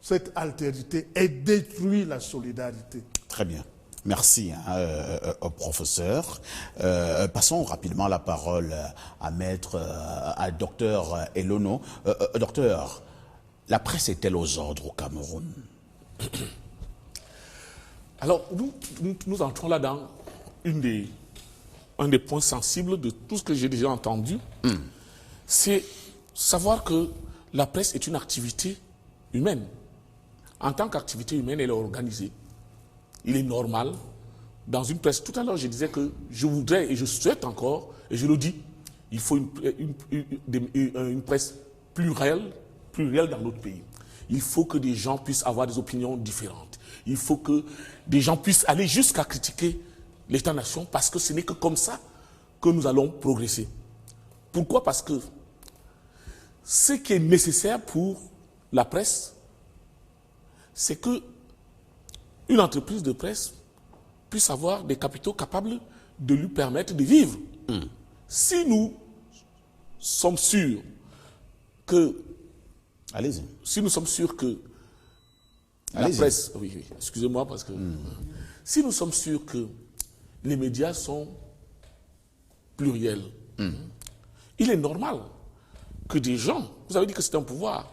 cette altérité et détruit la solidarité. Très bien. Merci au professeur. Passons rapidement la parole à maître, à docteur Elono. Docteur, la presse est-elle aux ordres au Cameroun? Alors, nous entrons là dans un des points sensibles de tout ce que j'ai déjà entendu. C'est savoir que la presse est une activité humaine. En tant qu'activité humaine, elle est organisée. Il est normal, dans une presse, tout à l'heure je disais que je voudrais et je souhaite encore, et je le dis, il faut une presse plurielle dans notre pays. Il faut que des gens puissent avoir des opinions différentes. Il faut que des gens puissent aller jusqu'à critiquer l'État-nation parce que ce n'est que comme ça que nous allons progresser. Pourquoi? Parce que ce qui est nécessaire pour la presse, c'est que une entreprise de presse puisse avoir des capitaux capables de lui permettre de vivre. Si nous sommes sûrs que... Allez-y. Si nous sommes sûrs que la presse... Oui, excusez-moi parce que... Si nous sommes sûrs que les médias sont pluriels, il est normal que des gens... Vous avez dit que c'est un pouvoir.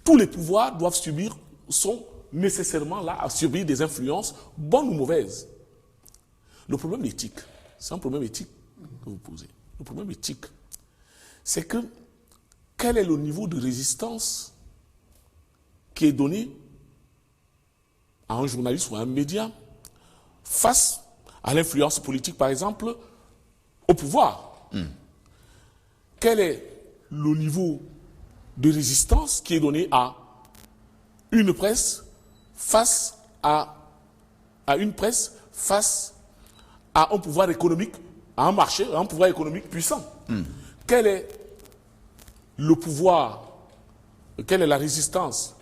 Tous les pouvoirs doivent subir, sont nécessairement là à subir des influences, bonnes ou mauvaises. Le problème d'éthique, c'est un problème éthique que vous posez. Le problème éthique, c'est que quel est le niveau de résistance qui est donné à un journaliste ou à un média face à l'influence politique, par exemple, au pouvoir. Quel est le niveau de résistance qui est donné à une presse face à une presse face à un pouvoir économique, à un marché, à un pouvoir économique puissant. Quel est le pouvoir, quelle est la résistance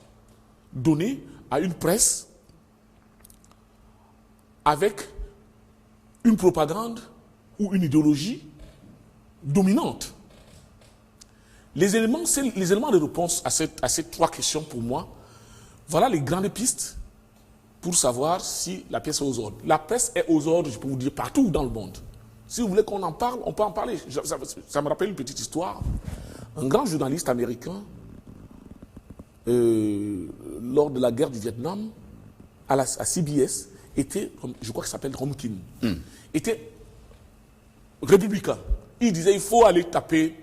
donnée à une presse avec une propagande ou une idéologie dominante? Les éléments de réponse à ces trois questions, pour moi, voilà les grandes pistes pour savoir si la pièce est aux ordres. La presse est aux ordres, je peux vous dire, partout dans le monde. Si vous voulez qu'on en parle, on peut en parler. Ça me rappelle une petite histoire. Un grand journaliste américain, lors de la guerre du Vietnam, à CBS, était, je crois qu'il s'appelle Romkin, était républicain. Il disait, il faut aller taper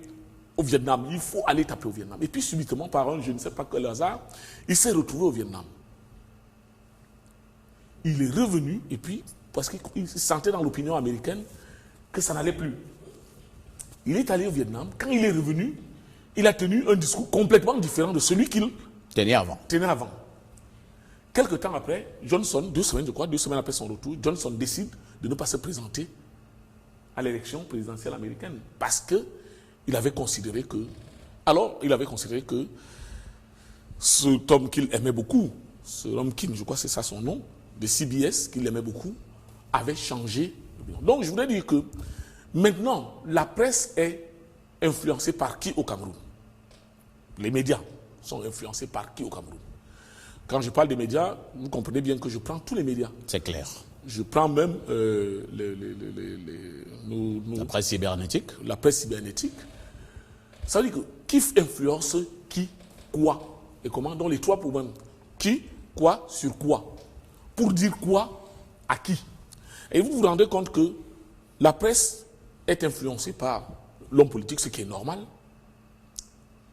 au Vietnam, il faut aller taper au Vietnam. Et puis subitement, par un, je ne sais pas quel hasard, il s'est retrouvé au Vietnam. Il est revenu, et puis, parce qu'il sentait dans l'opinion américaine que ça n'allait plus. Il est allé au Vietnam. Quand il est revenu, il a tenu un discours complètement différent de celui qu'il tenait avant. Quelque temps après, Johnson, 2 semaines, je crois, 2 semaines après son retour, Johnson décide de ne pas se présenter à l'élection présidentielle américaine parce que il avait considéré que cet homme qu'il aimait beaucoup, ce homme King, je crois que c'est ça son nom, de CBS, qu'il aimait beaucoup, avait changé. Donc je voudrais dire que maintenant, la presse est influencée par qui au Cameroun? Les médias sont influencés par qui au Cameroun? Quand je parle des médias, vous comprenez bien que je prends tous les médias. C'est clair. Je prends même la presse cybernétique. La presse cybernétique. Ça veut dire que qui influence qui, quoi et comment? Donc les trois problèmes. Qui, quoi, sur quoi? Pour dire quoi à qui? Et vous vous rendez compte que la presse est influencée par l'homme politique, ce qui est normal.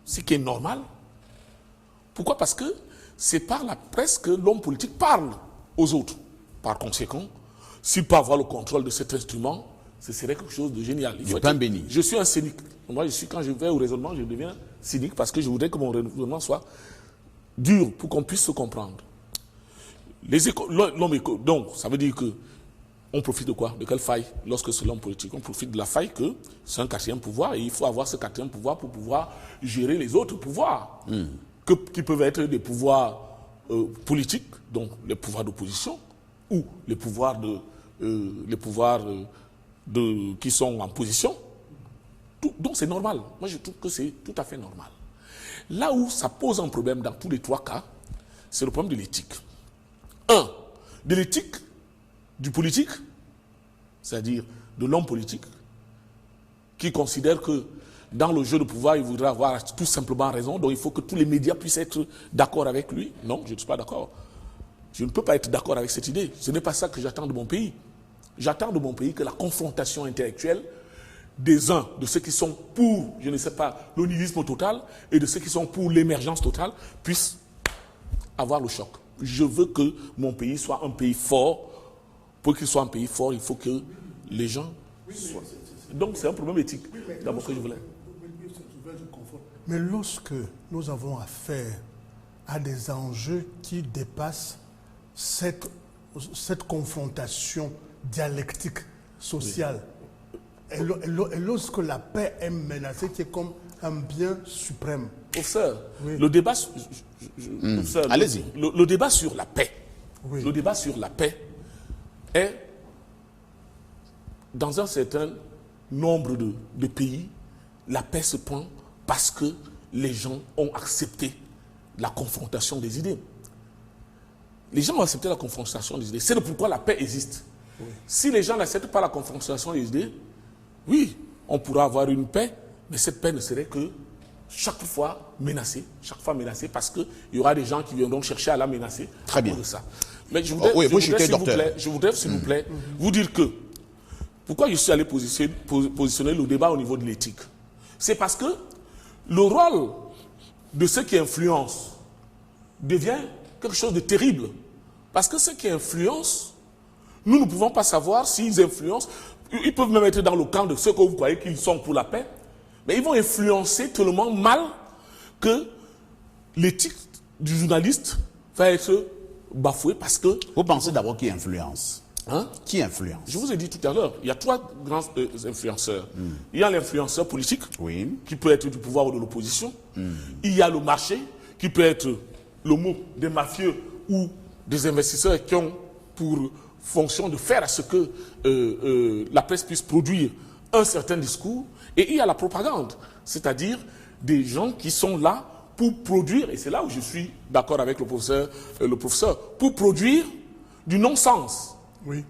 Ce qui est normal. Pourquoi? Parce que c'est par la presse que l'homme politique parle aux autres. Par conséquent, s'il peut avoir le contrôle de cet instrument, ce serait quelque chose de génial. Du pain béni. Je suis un cynique. Moi, quand je vais au raisonnement, je deviens cynique parce que je voudrais que mon raisonnement soit dur pour qu'on puisse se comprendre. Donc, ça veut dire que on profite de quoi? De quelle faille? Lorsque c'est l'homme politique, on profite de la faille que c'est un quatrième pouvoir et il faut avoir ce quatrième pouvoir pour pouvoir gérer les autres pouvoirs qui peuvent être des pouvoirs politiques, donc les pouvoirs d'opposition, ou les pouvoirs qui sont en position. Donc c'est normal. Moi je trouve que c'est tout à fait normal. Là où ça pose un problème dans tous les trois cas, c'est le problème de l'éthique. De l'éthique du politique, c'est-à-dire de l'homme politique, qui considère que dans le jeu de pouvoir, il voudrait avoir tout simplement raison, donc il faut que tous les médias puissent être d'accord avec lui. Non, je ne suis pas d'accord. Je ne peux pas être d'accord avec cette idée. Ce n'est pas ça que j'attends de mon pays. J'attends de mon pays que la confrontation intellectuelle des uns, de ceux qui sont pour, je ne sais pas, le nihilisme total, et de ceux qui sont pour l'émergence totale, puisse avoir le choc. Je veux que mon pays soit un pays fort. Pour qu'il soit un pays fort, il faut que les gens soient... Donc c'est un problème éthique, d'abord que je voulais. Mais lorsque nous avons affaire à des enjeux qui dépassent cette confrontation dialectique sociale, et lorsque la paix est menacée, qui est comme un bien suprême. Professeur, le débat... Allez-y. Le débat sur la paix, Oui. le débat sur la paix est dans un certain nombre de pays, la paix se prend parce que les gens ont accepté la confrontation des idées. Les gens ont accepté la confrontation des idées. C'est pourquoi la paix existe. Oui. Si les gens n'acceptent pas la confrontation des idées, oui, on pourra avoir une paix, mais cette paix ne serait que chaque fois menacée parce qu'il y aura des gens qui viendront chercher à la menacer. Très bien. De ça. Mais je voudrais, s'il vous plaît, vous dire que pourquoi je suis allé positionner le débat au niveau de l'éthique. C'est parce que le rôle de ceux qui influencent devient quelque chose de terrible. Parce que ceux qui influencent, nous ne pouvons pas savoir s'ils influencent. Ils peuvent même être dans le camp de ceux que vous croyez qu'ils sont pour la paix. Mais ils vont influencer tellement mal que l'éthique du journaliste va être bafouée parce que... Vous pensez d'abord qui influence? Qui influence? Je vous ai dit tout à l'heure, il y a trois grands influenceurs. Il y a l'influenceur politique, qui peut être du pouvoir ou de l'opposition. Il y a le marché, qui peut être le mot des mafieux ou des investisseurs qui ont pour fonction de faire à ce que la presse puisse produire un certain discours. Et il y a la propagande, c'est-à-dire des gens qui sont là pour produire, et c'est là où je suis d'accord avec le professeur, pour produire du non-sens. Oui.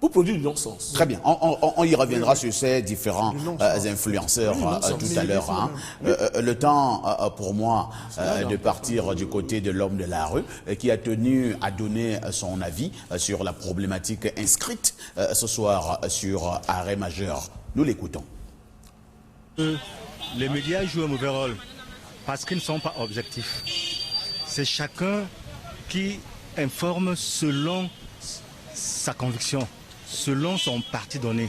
Pour produire du non-sens. Très bien. On y reviendra sur ces différents influenceurs tout à l'heure. Le temps pour moi de partir du côté de l'homme de la rue qui a tenu à donner son avis sur la problématique inscrite ce soir sur Arrêt Majeur. Nous l'écoutons. Les médias jouent un mauvais rôle parce qu'ils ne sont pas objectifs. C'est chacun qui informe selon sa conviction, selon son parti donné.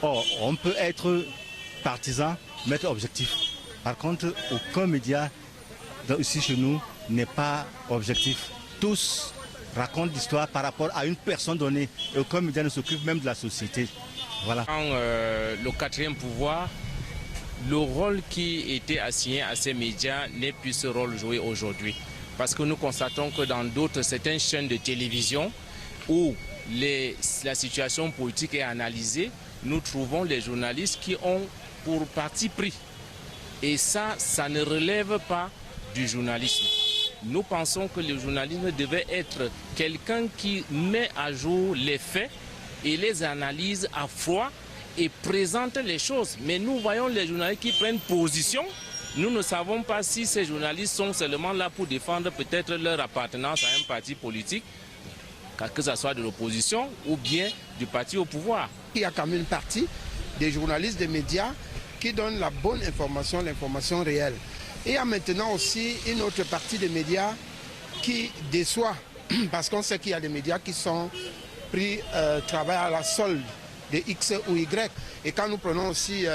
Or, on peut être partisan, mais être objectif. Par contre, aucun média ici chez nous n'est pas objectif. Tous racontent l'histoire par rapport à une personne donnée. Et aucun média ne s'occupe même de la société. Voilà. Le quatrième pouvoir, le rôle qui était assigné à ces médias n'est plus ce rôle joué aujourd'hui. Parce que nous constatons que dans certaines chaînes de télévision où la situation politique est analysée, nous trouvons les journalistes qui ont pour parti pris. Et ça ne relève pas du journalisme. Nous pensons que le journalisme devait être quelqu'un qui met à jour les faits et les analyse à froid et présente les choses. Mais nous voyons les journalistes qui prennent position. Nous ne savons pas si ces journalistes sont seulement là pour défendre peut-être leur appartenance à un parti politique, que ce soit de l'opposition ou bien du parti au pouvoir. Il y a quand même une partie des journalistes des médias qui donnent la bonne information, l'information réelle. Et il y a maintenant aussi une autre partie des médias qui déçoit, parce qu'on sait qu'il y a des médias qui sont pris travail à la solde de X ou Y. Et quand nous prenons aussi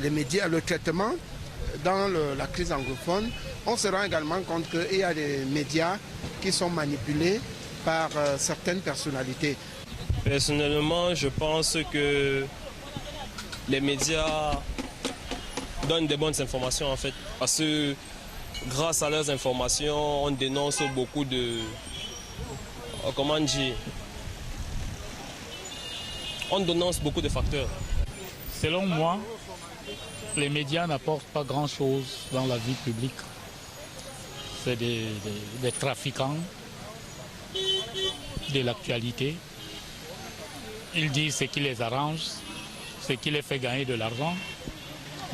les médias, le traitement dans la crise anglophone, on se rend également compte qu'il y a des médias qui sont manipulés par certaines personnalités. Personnellement, je pense que les médias donnent des bonnes informations en fait. Parce que grâce à leurs informations, on dénonce beaucoup de... Comment dire? On dénonce beaucoup de facteurs. Selon moi, les médias n'apportent pas grand-chose dans la vie publique. C'est des trafiquants de l'actualité. Ils disent ce qui les arrange, ce qui les fait gagner de l'argent.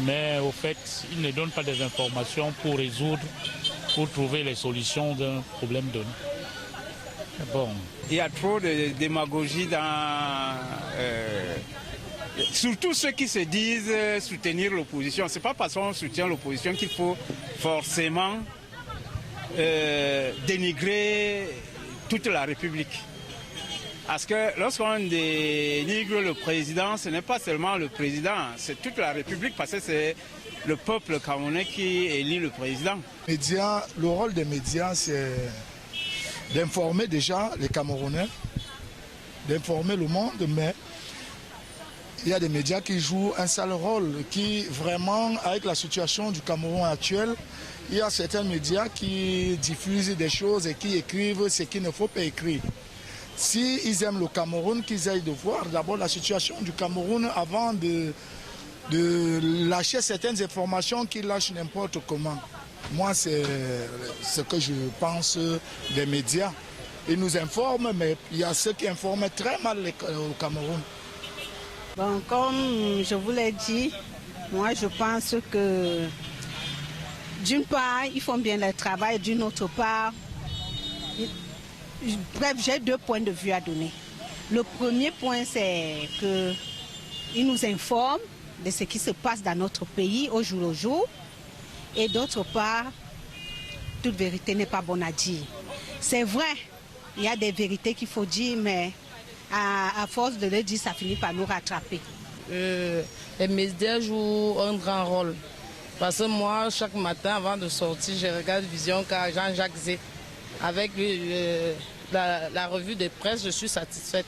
Mais au fait, ils ne donnent pas des informations pour trouver les solutions d'un problème donné. Bon. Il y a trop de démagogie dans... surtout ceux qui se disent soutenir l'opposition. Ce n'est pas parce qu'on soutient l'opposition qu'il faut forcément dénigrer toute la République. Parce que lorsqu'on dénigre le président, ce n'est pas seulement le président, c'est toute la République, parce que c'est le peuple camerounais qui élit le président. Le rôle des médias, c'est d'informer déjà les Camerounais, d'informer le monde, mais il y a des médias qui jouent un sale rôle, qui vraiment, avec la situation du Cameroun actuel, il y a certains médias qui diffusent des choses et qui écrivent ce qu'il ne faut pas écrire. s'ils aiment le Cameroun, qu'ils aillent de voir d'abord la situation du Cameroun avant de lâcher certaines informations qu'ils lâchent n'importe comment. Moi, c'est ce que je pense des médias. Ils nous informent, mais il y a ceux qui informent très mal au Cameroun. Bon, comme je vous l'ai dit, moi je pense que d'une part, ils font bien leur travail, d'une autre part, bref, j'ai 2 points de vue à donner. Le premier point, c'est qu'ils nous informent de ce qui se passe dans notre pays au jour le jour. Et d'autre part, toute vérité n'est pas bonne à dire. C'est vrai, il y a des vérités qu'il faut dire, mais à force de le dire, ça finit par nous rattraper. Les médias jouent un grand rôle. Parce que moi, chaque matin, avant de sortir, je regarde Vision car Jean-Jacques Zé. Avec la revue de presse, je suis satisfaite.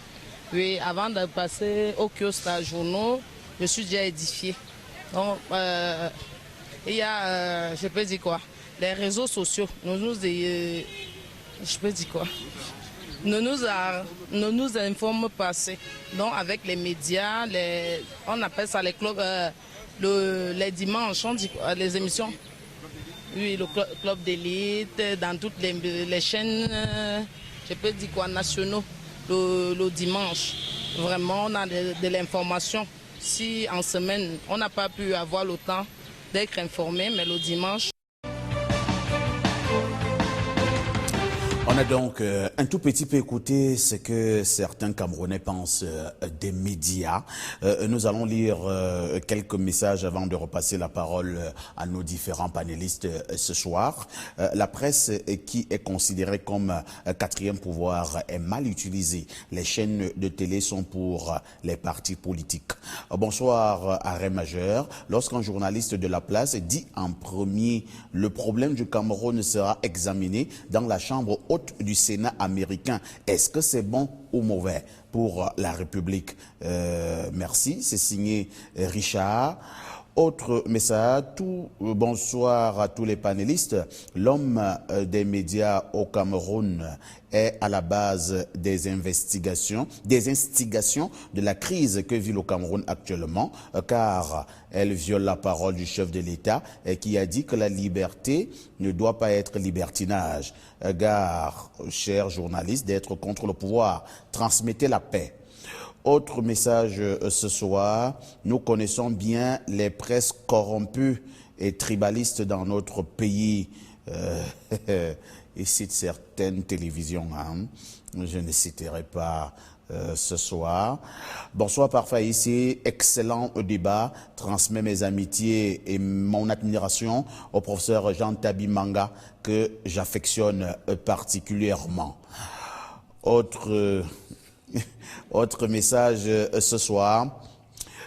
Oui, avant de passer au kiosque à journaux, je suis déjà édifiée. Donc, il y a, je peux dire quoi, les réseaux sociaux, je peux dire quoi, ne nous informent pas assez. Donc, avec les médias, on appelle ça les clubs, les dimanches, on dit quoi, les émissions. Oui, le club d'élite, dans toutes les chaînes, je peux dire quoi, nationaux, le dimanche. Vraiment, on a de l'information. Si en semaine, on n'a pas pu avoir le temps d'être informé, mais le dimanche. On a donc un tout petit peu écouté ce que certains Camerounais pensent des médias. Nous allons lire quelques messages avant de repasser la parole à nos différents panélistes ce soir. La presse qui est considérée comme quatrième pouvoir est mal utilisée. Les chaînes de télé sont pour les partis politiques. Bonsoir, arrêt majeur. Lorsqu'un journaliste de la place dit en premier « Le problème du Cameroun sera examiné dans la chambre haute du Sénat américain ». Est-ce que c'est bon ou mauvais pour la République? Merci, c'est signé Richard. Autre message, bonsoir à tous les panélistes. L'homme des médias au Cameroun est à la base des instigations de la crise que vit le Cameroun actuellement, car elle viole la parole du chef de l'État qui a dit que la liberté ne doit pas être libertinage. Gare, chers journalistes, d'être contre le pouvoir. Transmettez la paix. Autre message ce soir, nous connaissons bien les presses corrompues et tribalistes dans notre pays. Et cite certaines télévisions, hein. Je ne citerai pas ce soir. Bonsoir parfait ici, excellent débat, transmets mes amitiés et mon admiration au professeur Jean Tabimanga que j'affectionne particulièrement. Autre message ce soir.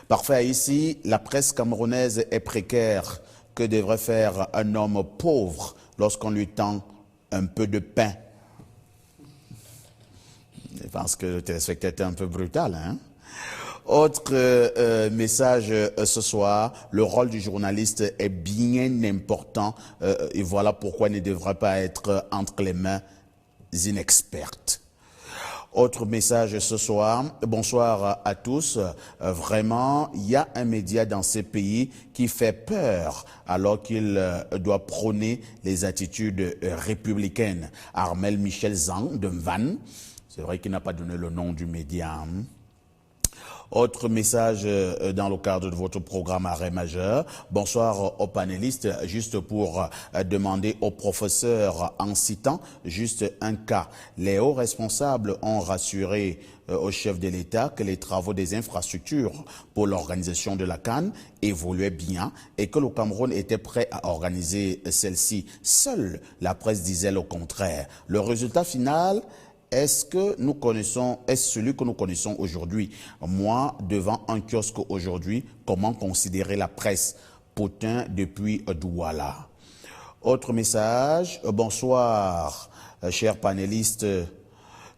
Parfait ici, la presse camerounaise est précaire. Que devrait faire un homme pauvre lorsqu'on lui tend un peu de pain? Je pense que le téléspectateur est un peu brutal, hein? Autre message ce soir, le rôle du journaliste est bien important et voilà pourquoi il ne devrait pas être entre les mains inexpertes. Autre message ce soir, bonsoir à tous. Vraiment, il y a un média dans ces pays qui fait peur alors qu'il doit prôner les attitudes républicaines. Armel Michel Zang de Mvan, c'est vrai qu'il n'a pas donné le nom du média. Hein. Autre message dans le cadre de votre programme Arrêt majeur. Bonsoir aux panélistes. Juste pour demander au professeur en citant juste un cas. Les hauts responsables ont rassuré au chef de l'État que les travaux des infrastructures pour l'organisation de la CAN évoluaient bien et que le Cameroun était prêt à organiser celle-ci. Seule la presse disait le contraire. Le résultat final est-ce celui que nous connaissons aujourd'hui? Moi, devant un kiosque aujourd'hui, comment considérer la presse? Potin depuis Douala. Autre message, bonsoir, chers panélistes.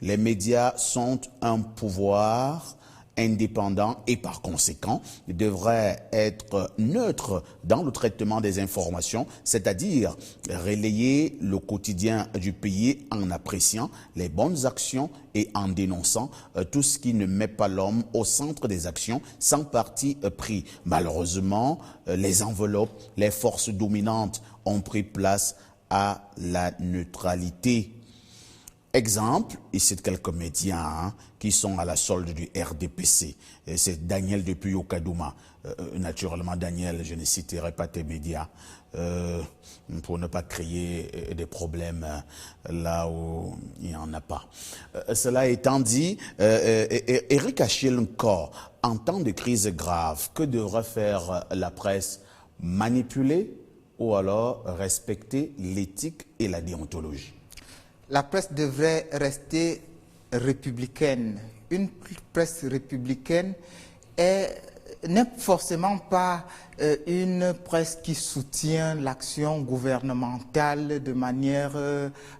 Les médias sont un pouvoir indépendant et par conséquent devrait être neutre dans le traitement des informations, c'est-à-dire relayer le quotidien du pays en appréciant les bonnes actions et en dénonçant tout ce qui ne met pas l'homme au centre des actions sans parti pris. Malheureusement, les enveloppes, les forces dominantes ont pris place à la neutralité. Exemple, ici de quelques médias qui sont à la solde du RDPC. C'est Daniel depuis Okadouma. Naturellement, Daniel, je ne citerai pas tes médias pour ne pas créer des problèmes là où il n'y en a pas. Cela étant dit, Eric Achille-Nkor, en temps de crise grave, que devrait faire la presse? Manipuler ou alors respecter l'éthique et la déontologie? La presse devrait rester républicaine. Une presse républicaine n'est forcément pas une presse qui soutient l'action gouvernementale de manière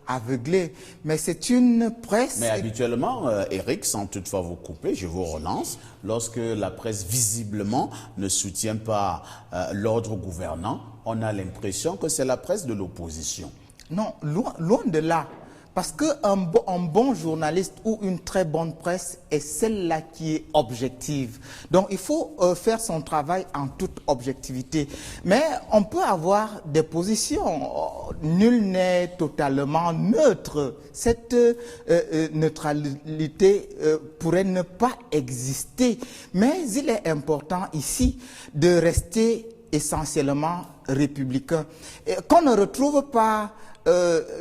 aveuglée, mais c'est une presse... Mais habituellement, Eric, sans toutefois vous couper, je vous relance, lorsque la presse visiblement ne soutient pas l'ordre gouvernant, on a l'impression que c'est la presse de l'opposition. Non, loin de là. Parce qu'un bon journaliste ou une très bonne presse est celle-là qui est objective. Donc il faut faire son travail en toute objectivité. Mais on peut avoir des positions. Nul n'est totalement neutre. Cette neutralité pourrait ne pas exister. Mais il est important ici de rester essentiellement républicain. Qu'on ne retrouve pas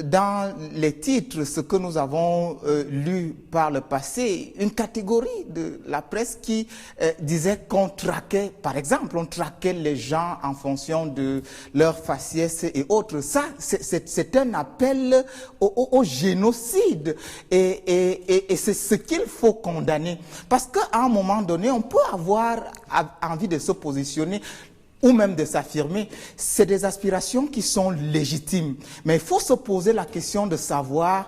dans les titres, ce que nous avons lu par le passé, une catégorie de la presse qui disait qu'on traquait, par exemple, on traquait les gens en fonction de leur faciès et autres. Ça, c'est un appel au génocide et c'est ce qu'il faut condamner. Parce qu'à un moment donné, on peut avoir envie de se positionner ou même de s'affirmer, c'est des aspirations qui sont légitimes. Mais il faut se poser la question de savoir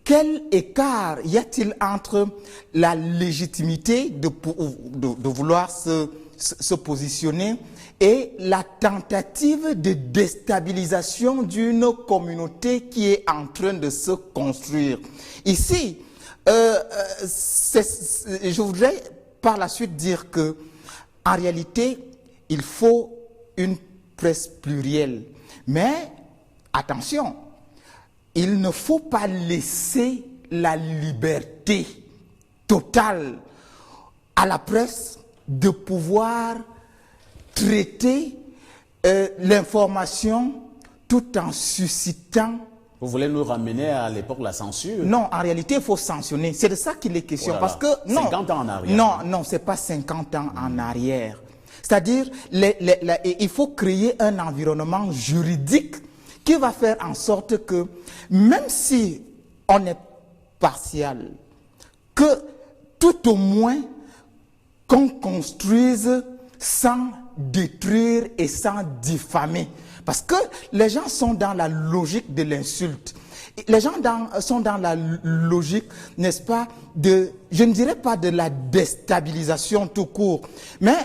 quel écart y a-t-il entre la légitimité de vouloir se positionner et la tentative de déstabilisation d'une communauté qui est en train de se construire. Ici, je voudrais par la suite dire que en réalité, il faut une presse plurielle. Mais, attention, il ne faut pas laisser la liberté totale à la presse de pouvoir traiter l'information tout en suscitant... Vous voulez nous ramener à l'époque de la censure? Non, en réalité, il faut sanctionner. C'est de ça qu'il est question. Parce que, non, 50 ans en arrière. Non, ce n'est pas 50 ans en arrière. C'est-à-dire, il faut créer un environnement juridique qui va faire en sorte que, même si on est partial, que tout au moins qu'on construise sans détruire et sans diffamer. Parce que les gens sont dans la logique de l'insulte. Les gens sont dans la logique, n'est-ce pas, je ne dirais pas de la déstabilisation tout court, mais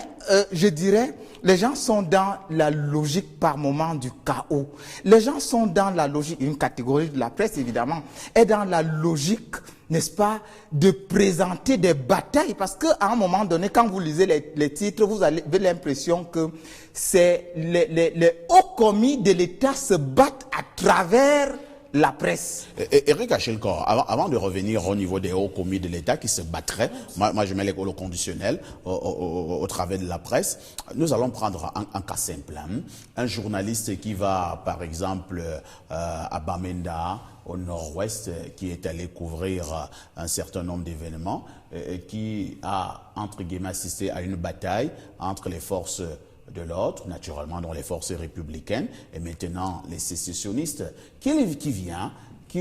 je dirais, les gens sont dans la logique par moment du chaos. Les gens sont dans la logique, une catégorie de la presse évidemment, est dans la logique, n'est-ce pas, de présenter des batailles. Parce qu'à un moment donné, quand vous lisez les titres, vous avez l'impression que c'est les hauts commis de l'État se battent à travers la presse. Eric Achille-Nkor, avant de revenir au niveau des hauts commis de l'État qui se battraient, moi je mets le conditionnel au travers de la presse, nous allons prendre un cas simple. Un journaliste qui va, par exemple, à Bamenda, au nord-ouest, qui est allé couvrir un certain nombre d'événements, qui a, entre guillemets, assisté à une bataille entre les forces de l'autre, naturellement dans les forces républicaines, et maintenant les sécessionnistes, qui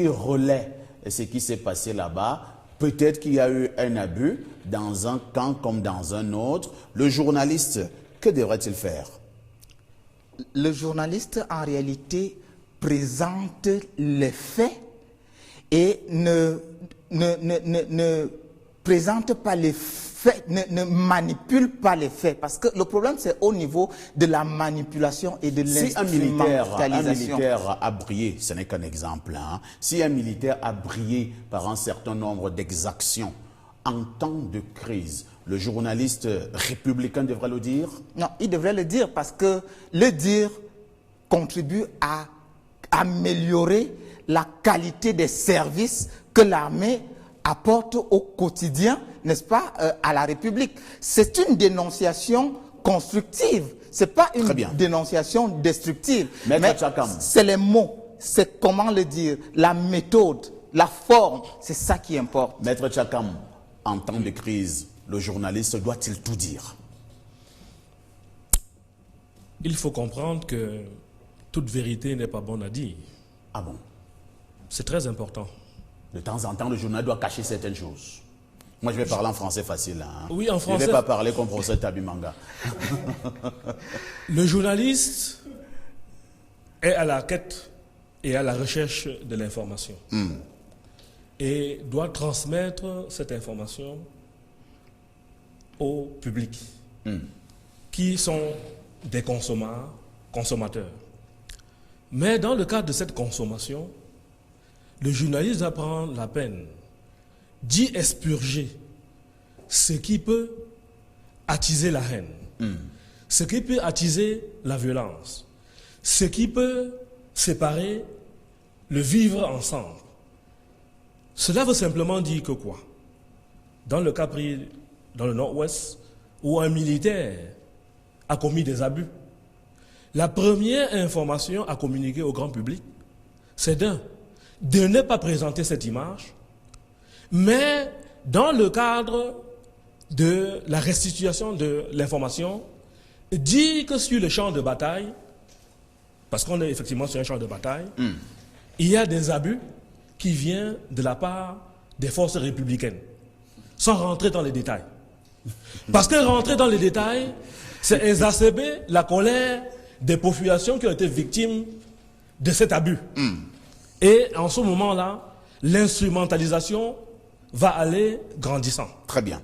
relaie ce qui s'est passé là-bas. Peut-être qu'il y a eu un abus dans un camp comme dans un autre. Le journaliste, que devrait-il faire? Le journaliste, en réalité, présente les faits et ne présente pas les faits, ne manipule pas les faits. Parce que le problème, c'est au niveau de la manipulation et de l'instrumentalisation. Si un militaire a brillé, ce n'est qu'un exemple, hein, si un militaire a brillé par un certain nombre d'exactions en temps de crise, le journaliste républicain devrait le dire? Non, il devrait le dire parce que le dire contribue à améliorer la qualité des services que l'armée apporte au quotidien, n'est-ce pas, à la République. C'est une dénonciation constructive, ce n'est pas une dénonciation destructive. Mais c'est les mots, c'est comment le dire, la méthode, la forme, c'est ça qui importe. Maître Tchakam, en temps de crise, le journaliste doit-il tout dire? Il faut comprendre que toute vérité n'est pas bonne à dire. Ah bon? C'est très important. De temps en temps, le journal doit cacher certaines choses. Moi, je vais parler en français facile. Hein. Oui, en français. Je ne vais pas parler comme professeur Tabimanga. Le journaliste est à la quête et à la recherche de l'information. Et doit transmettre cette information au public, qui sont des consommateurs. Mais dans le cadre de cette consommation, le journaliste doit prendre la peine d'y expurger ce qui peut attiser la haine, ce qui peut attiser la violence, ce qui peut séparer le vivre ensemble. Cela veut simplement dire que quoi? Dans le cas pris dans le Nord-Ouest, où un militaire a commis des abus, la première information à communiquer au grand public, c'est de ne pas présenter cette image, mais dans le cadre de la restitution de l'information, dire que sur le champ de bataille, parce qu'on est effectivement sur un champ de bataille, il y a des abus qui viennent de la part des forces républicaines, sans rentrer dans les détails. Parce que rentrer dans les détails, c'est exacerber la colère des populations qui ont été victimes de cet abus. Et en ce moment-là, l'instrumentalisation va aller grandissant. Très bien.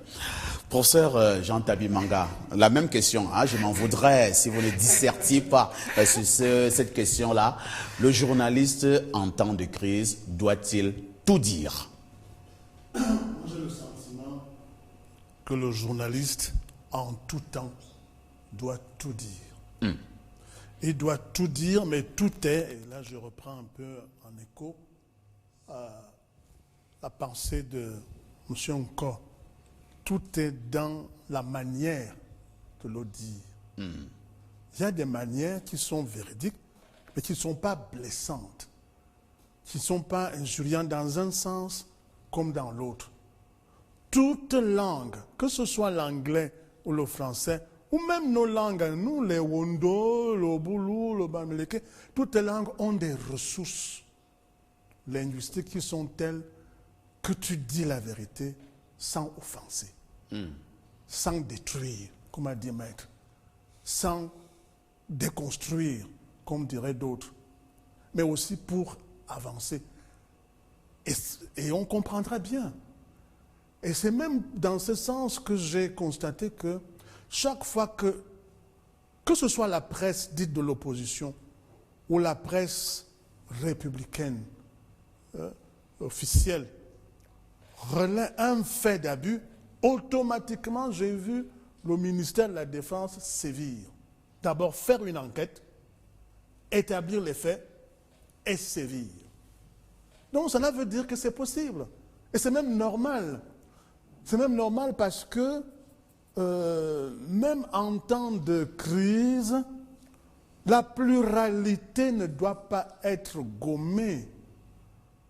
Professeur Jean Tabimanga, la même question, hein, je m'en voudrais si vous ne dissertiez pas sur cette question-là. Le journaliste en temps de crise doit-il tout dire? J'ai le sentiment que le journaliste en tout temps doit tout dire. Il doit tout dire, mais tout est, et là je reprends un peu en écho à la pensée de M. Nko, tout est dans la manière de le dire. Il y a des manières qui sont véridiques, mais qui ne sont pas blessantes, qui ne sont pas injuriantes dans un sens comme dans l'autre. Toute langue, que ce soit l'anglais ou le français, ou même nos langues, nous les Wondo, le Boulou, le Bamileke, toutes les langues ont des ressources linguistiques qui sont telles que tu dis la vérité sans offenser, sans détruire, comme a dit Maître, sans déconstruire, comme diraient d'autres, mais aussi pour avancer. Et on comprendra bien. Et c'est même dans ce sens que j'ai constaté que chaque fois que ce soit la presse dite de l'opposition ou la presse républicaine officielle relaie un fait d'abus, automatiquement j'ai vu le ministère de la Défense sévir. D'abord faire une enquête, établir les faits et sévir. Donc cela veut dire que c'est possible. Et c'est même normal. C'est même normal parce que même en temps de crise, la pluralité ne doit pas être gommée.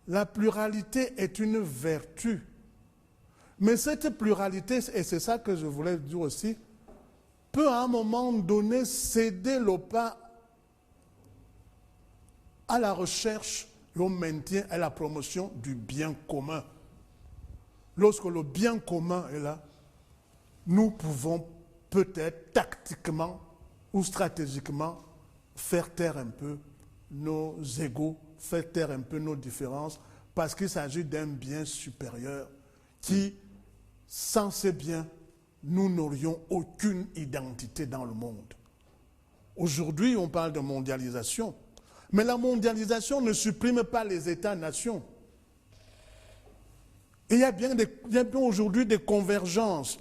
La pluralité est une vertu. Mais cette pluralité, et c'est ça que je voulais dire aussi, peut à un moment donné céder le pas à la recherche, au maintien et à la promotion du bien commun. Lorsque le bien commun est là, nous pouvons peut-être tactiquement ou stratégiquement faire taire un peu nos égos, faire taire un peu nos différences, parce qu'il s'agit d'un bien supérieur qui sans ces biens, nous n'aurions aucune identité dans le monde. Aujourd'hui, on parle de mondialisation, mais la mondialisation ne supprime pas les États-nations. Il y a bien aujourd'hui des convergences.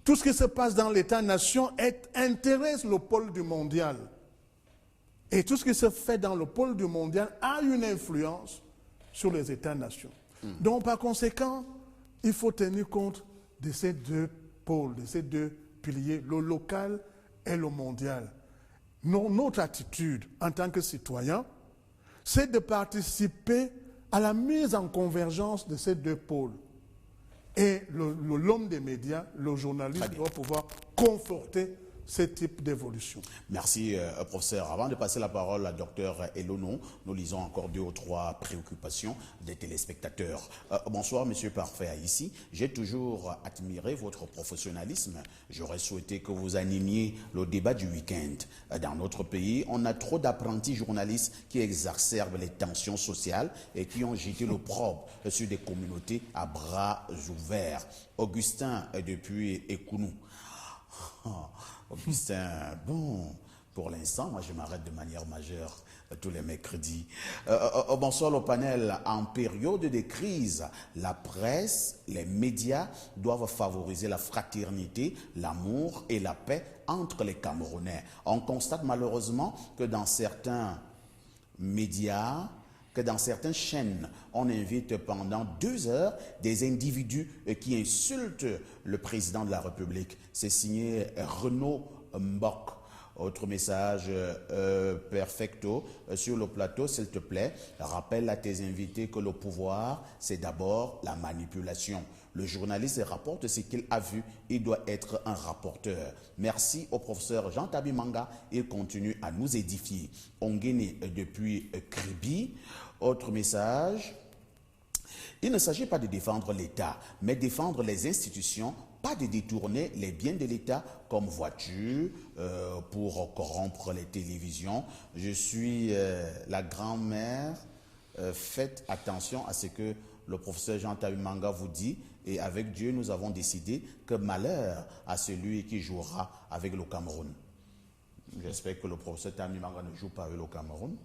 Tout ce qui se passe dans l'État-nation intéresse le pôle du mondial. Et tout ce qui se fait dans le pôle du mondial a une influence sur les États-nations. Donc, par conséquent, il faut tenir compte de ces deux pôles, de ces deux piliers, le local et le mondial. Notre attitude en tant que citoyen, c'est de participer à la mise en convergence de ces deux pôles. Et l'homme des médias, le journaliste, doit pouvoir conforter ce type d'évolution. Merci, professeur. Avant de passer la parole à Dr Elono, nous lisons encore 2 ou 3 préoccupations des téléspectateurs. Bonsoir, monsieur Parfait. Ici, j'ai toujours admiré votre professionnalisme. J'aurais souhaité que vous animiez le débat du week-end. Dans notre pays, on a trop d'apprentis journalistes qui exacerbent les tensions sociales et qui ont jeté l'opprobre sur des communautés à bras ouverts. Augustin, depuis Ekounou. Augustin, bon, pour l'instant, moi je m'arrête de manière majeure tous les mercredis. Bonsoir le panel. En période de crise, la presse, les médias doivent favoriser la fraternité, l'amour et la paix entre les Camerounais. On constate malheureusement que dans certains médias, que dans certaines chaînes, on invite pendant 2 heures des individus qui insultent le président de la République. C'est signé Renaud Mbok. Autre message, perfecto, sur le plateau, s'il te plaît, rappelle à tes invités que le pouvoir, c'est d'abord la manipulation. Le journaliste rapporte ce qu'il a vu, il doit être un rapporteur. Merci au professeur Jean Tabimanga, il continue à nous édifier. Ongene depuis Kribi. Autre message, il ne s'agit pas de défendre l'État, mais défendre les institutions, pas de détourner les biens de l'État comme voiture pour corrompre les télévisions. Je suis la grand-mère, faites attention à ce que le professeur Jean Tabimanga vous dit, et avec Dieu, nous avons décidé que malheur à celui qui jouera avec le Cameroun. J'espère que le professeur Tabimanga ne joue pas avec le Cameroun.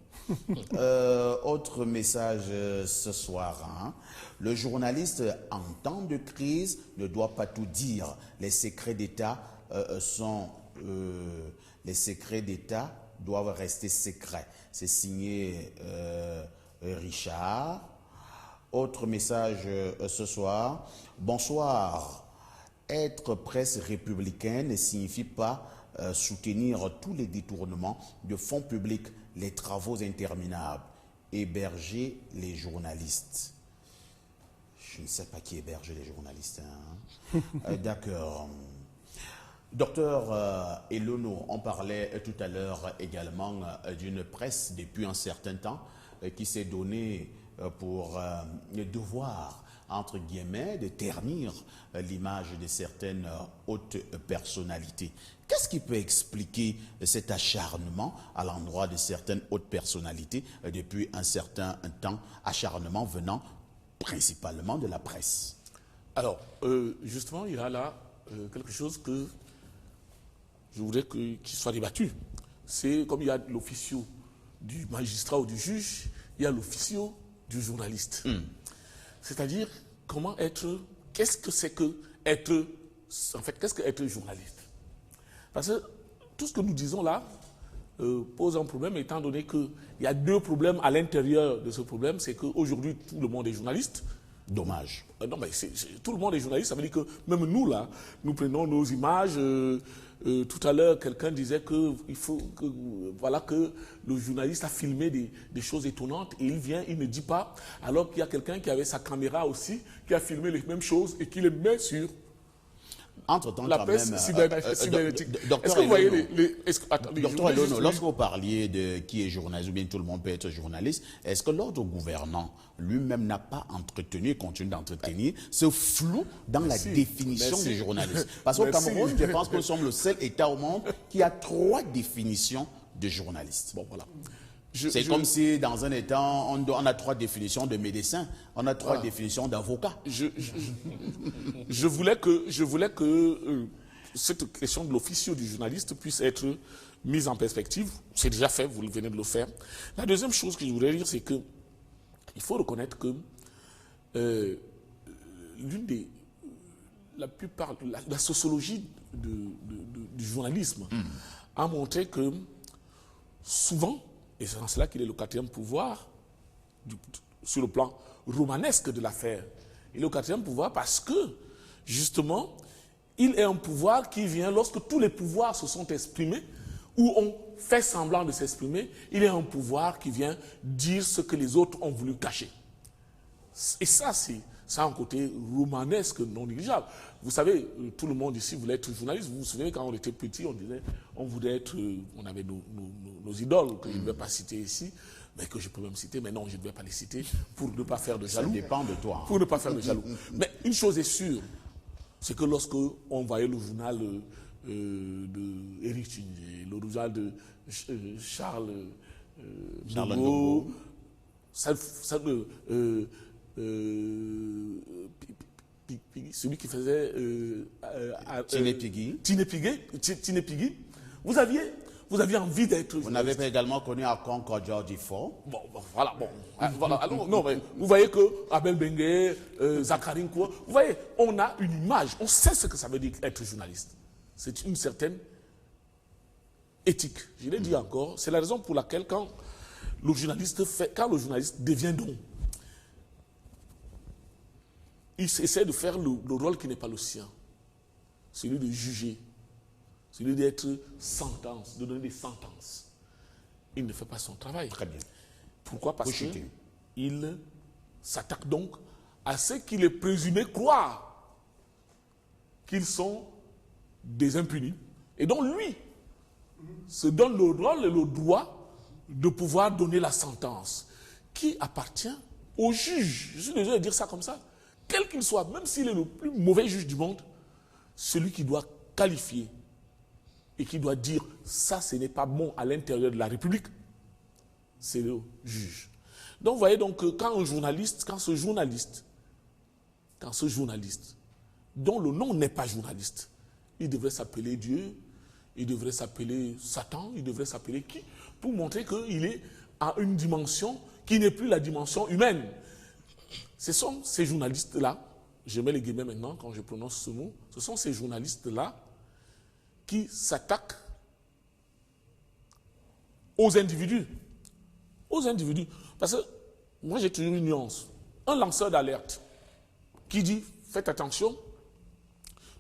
Autre message ce soir. Hein. Le journaliste en temps de crise ne doit pas tout dire. Les secrets d'État les secrets d'État doivent rester secrets. C'est signé Richard. Autre message ce soir. Bonsoir. Être presse républicaine ne signifie pas soutenir tous les détournements de fonds publics, les travaux interminables, héberger les journalistes. Je ne sais pas qui héberge les journalistes. Hein. D'accord. Docteur Elono, on parlait tout à l'heure également d'une presse depuis un certain temps qui s'est donnée pour le devoir, entre guillemets, de ternir l'image de certaines hautes personnalités. Qu'est-ce qui peut expliquer cet acharnement à l'endroit de certaines hautes personnalités depuis un certain temps, acharnement venant principalement de la presse? Alors, justement, il y a là quelque chose que je voudrais qu'il soit débattu. C'est comme il y a l'officio du magistrat ou du juge, il y a l'officio du journaliste. C'est-à-dire, comment être, qu'est-ce que c'est que être, en fait, qu'est-ce que être journaliste? Parce que tout ce que nous disons là pose un problème, étant donné qu'il y a 2 problèmes à l'intérieur de ce problème. C'est qu'aujourd'hui, tout le monde est journaliste. Dommage. Non, mais tout le monde est journaliste. Ça veut dire que même nous, là, nous prenons nos images. Tout à l'heure, quelqu'un disait qu'il faut que, voilà, que le journaliste a filmé des choses étonnantes et il vient, il ne dit pas, alors qu'il y a quelqu'un qui avait sa caméra aussi, qui a filmé les mêmes choses et qui les met sur entre-temps, la presse cybernétique. Est-ce que vous voyez Docteur Elono, lorsque vous parliez de qui est journaliste, ou bien tout le monde peut être journaliste, est-ce que l'ordre gouvernant lui-même n'a pas entretenu et continue d'entretenir ce flou dans la définition du journaliste? Parce qu'au Cameroun, je pense que nous sommes le seul État au monde qui a 3 définitions de journaliste. Bon, voilà. C'est comme si, dans un État, on a 3 définitions de médecin, on a 3 définitions d'avocat. Je voulais que cette question de l'officio du journaliste puisse être mise en perspective. C'est déjà fait, vous venez de le faire. La deuxième chose que je voudrais dire, c'est que il faut reconnaître que la sociologie du journalisme a montré que souvent, et c'est en cela qu'il est le 4e pouvoir sur le plan romanesque de l'affaire, il est le 4e pouvoir parce que justement il est un pouvoir qui vient lorsque tous les pouvoirs se sont exprimés ou ont fait semblant de s'exprimer. Il est un pouvoir qui vient dire ce que les autres ont voulu cacher. Et ça, c'est un côté romanesque non négligeable. Vous savez, tout le monde ici voulait être journaliste. Vous vous souvenez, quand on était petit, on voulait être, on avait nos idoles que je ne vais pas citer ici, mais que je peux même citer, mais non, je ne vais pas les citer pour ne pas faire de jaloux. Ça dépend de toi. Pour ne pas faire de jaloux. Mais une chose est sûre, c'est que lorsque on voyait le journal de Éric Tchingé, le journal de Charles Ngongo, celui qui faisait Tine Pigui, vous aviez envie d'être... Vous n'avez pas également connu à Concord George Ifo? Voilà. Alors, non, mais vous voyez que Abel Bengue, Zakarin, vous voyez, on a une image, on sait ce que ça veut dire être journaliste. C'est une certaine éthique. Je l'ai dit encore, c'est la raison pour laquelle quand le journaliste devient don, il essaie de faire le rôle qui n'est pas le sien, celui de juger, celui d'être sentence, de donner des sentences. Il ne fait pas son travail. Très bien. Pourquoi? Parce qu'il s'attaque donc à ceux qu'il est présumé croire qu'ils sont des impunis, et donc lui se donne le rôle et le droit de pouvoir donner la sentence qui appartient au juge. Je suis désolé de dire ça comme ça. Quel qu'il soit, même s'il est le plus mauvais juge du monde, celui qui doit qualifier et qui doit dire ça, ce n'est pas bon à l'intérieur de la République, c'est le juge. Donc vous voyez donc que quand ce journaliste, dont le nom n'est pas journaliste, il devrait s'appeler Dieu, il devrait s'appeler Satan, il devrait s'appeler qui? Pour montrer qu'il est à une dimension qui n'est plus la dimension humaine. Ce sont ces journalistes-là, je mets les guillemets maintenant quand je prononce ce mot, ce sont ces journalistes-là qui s'attaquent aux individus. Aux individus. Parce que moi j'ai toujours une nuance. Un lanceur d'alerte qui dit faites attention,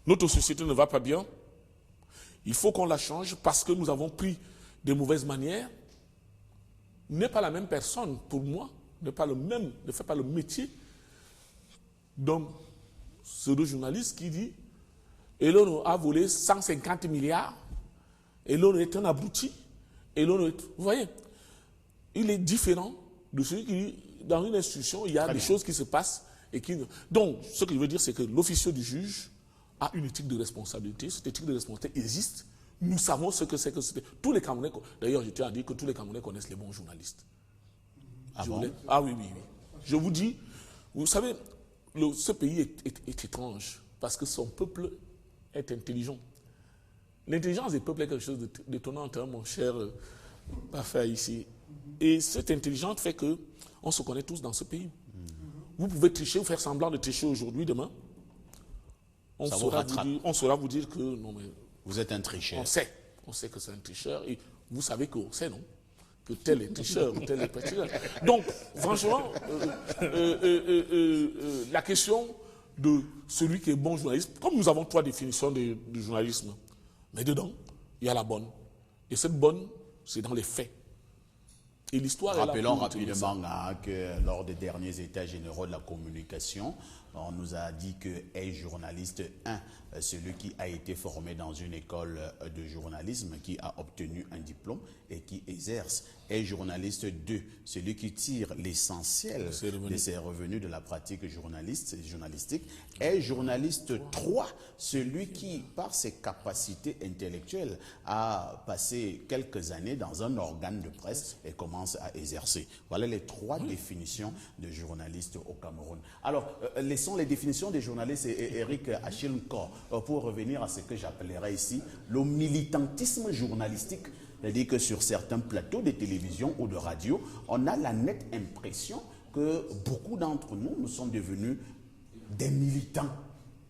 notre société ne va pas bien, il faut qu'on la change parce que nous avons pris des mauvaises manières, n'est pas la même personne pour moi, ne fait pas le métier d'un pseudo-journaliste qui dit Elon a volé 150 milliards, Elon est un abruti, vous voyez, il est différent de celui qui, dans une institution, il y a des choses qui se passent et qui... Donc, ce que je veux dire, c'est que l'officier du juge a une éthique de responsabilité. Cette éthique de responsabilité existe. Nous savons ce que c'est que c'était. Tous les Camerounais, d'ailleurs, je tiens à dire que tous les Camerounais connaissent les bons journalistes. Ah bon? Ah oui. Je vous dis, vous savez, ce pays est étrange parce que son peuple est intelligent. L'intelligence des peuples est quelque chose d'étonnant, mon cher Parfait ici. Et cette intelligence fait qu'on se connaît tous dans ce pays. Vous pouvez tricher ou faire semblant de tricher aujourd'hui, demain. On saura vous dire que non, mais vous êtes un tricheur. On sait que c'est un tricheur et vous savez qu'on sait, non? Que tel est tricheur ou tel est pas tricheur. Donc, franchement, la question de celui qui est bon journaliste, comme nous avons 3 définitions du journalisme, mais dedans, il y a la bonne. Et cette bonne, c'est dans les faits. Et l'histoire est là. Rappelons rapidement que lors des derniers états généraux de la communication, on nous a dit que est journaliste 1, celui qui a été formé dans une école de journalisme, qui a obtenu un diplôme et qui exerce. Est journaliste 2, celui qui tire l'essentiel de ses revenus de la pratique journalistique. Est journaliste 3, celui qui, par ses capacités intellectuelles, a passé quelques années dans un organe de presse et commence préférence à exercer. Voilà les 3 définitions de journalistes au Cameroun. Alors, laissons les définitions des journalistes et Eric Achille-Nkor pour revenir à ce que j'appellerais ici le militantisme journalistique. C'est-à-dire que sur certains plateaux de télévision ou de radio, on a la nette impression que beaucoup d'entre nous, nous sommes devenus des militants.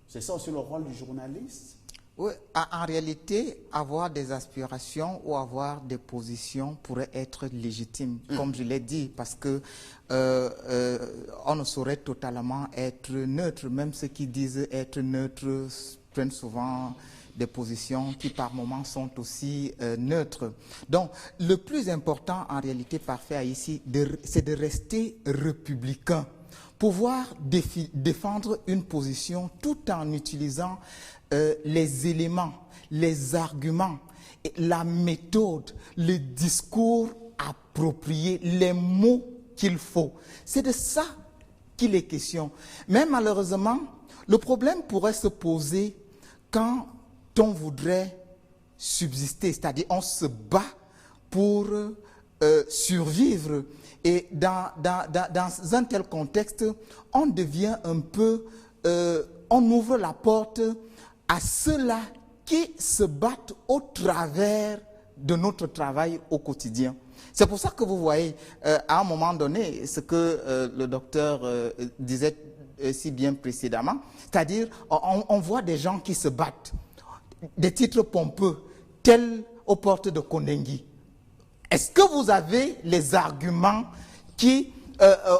C'est ça aussi le rôle du journaliste? Oui, en réalité, avoir des aspirations ou avoir des positions pourrait être légitime, comme je l'ai dit, parce que on ne saurait totalement être neutre. Même ceux qui disent être neutre prennent souvent des positions qui par moments sont aussi neutres. Donc, le plus important en réalité parfait ici, c'est de rester républicain. Pouvoir défendre une position tout en utilisant les éléments, les arguments, la méthode, le discours approprié, les mots qu'il faut. C'est de ça qu'il est question. Mais malheureusement, le problème pourrait se poser quand on voudrait subsister, c'est-à-dire on se bat pour survivre. Et dans un tel contexte, on devient un peu, on ouvre la porte à ceux-là qui se battent au travers de notre travail au quotidien. C'est pour ça que vous voyez, à un moment donné, ce que le docteur disait si bien précédemment, c'est-à-dire on voit des gens qui se battent, des titres pompeux, tels aux portes de Kondengui. Est-ce que vous avez les arguments qui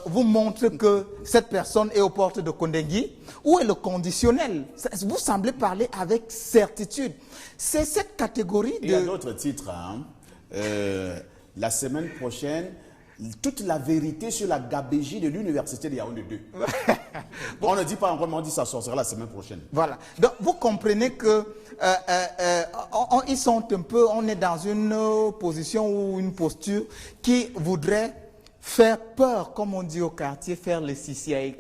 vous montrent que cette personne est aux portes de Kondengui? Où est le conditionnel? Vous semblez parler avec certitude. C'est cette catégorie de... Il y a d'autres titres. Hein. La semaine prochaine, toute la vérité sur la gabégie de l'université de Yaoundé 2. On ne dit pas encore, mais on dit ça sortira la semaine prochaine. Voilà. Donc, vous comprenez que ils sont un peu, on est dans une position ou une posture qui voudrait faire peur, comme on dit au quartier, faire le CCA.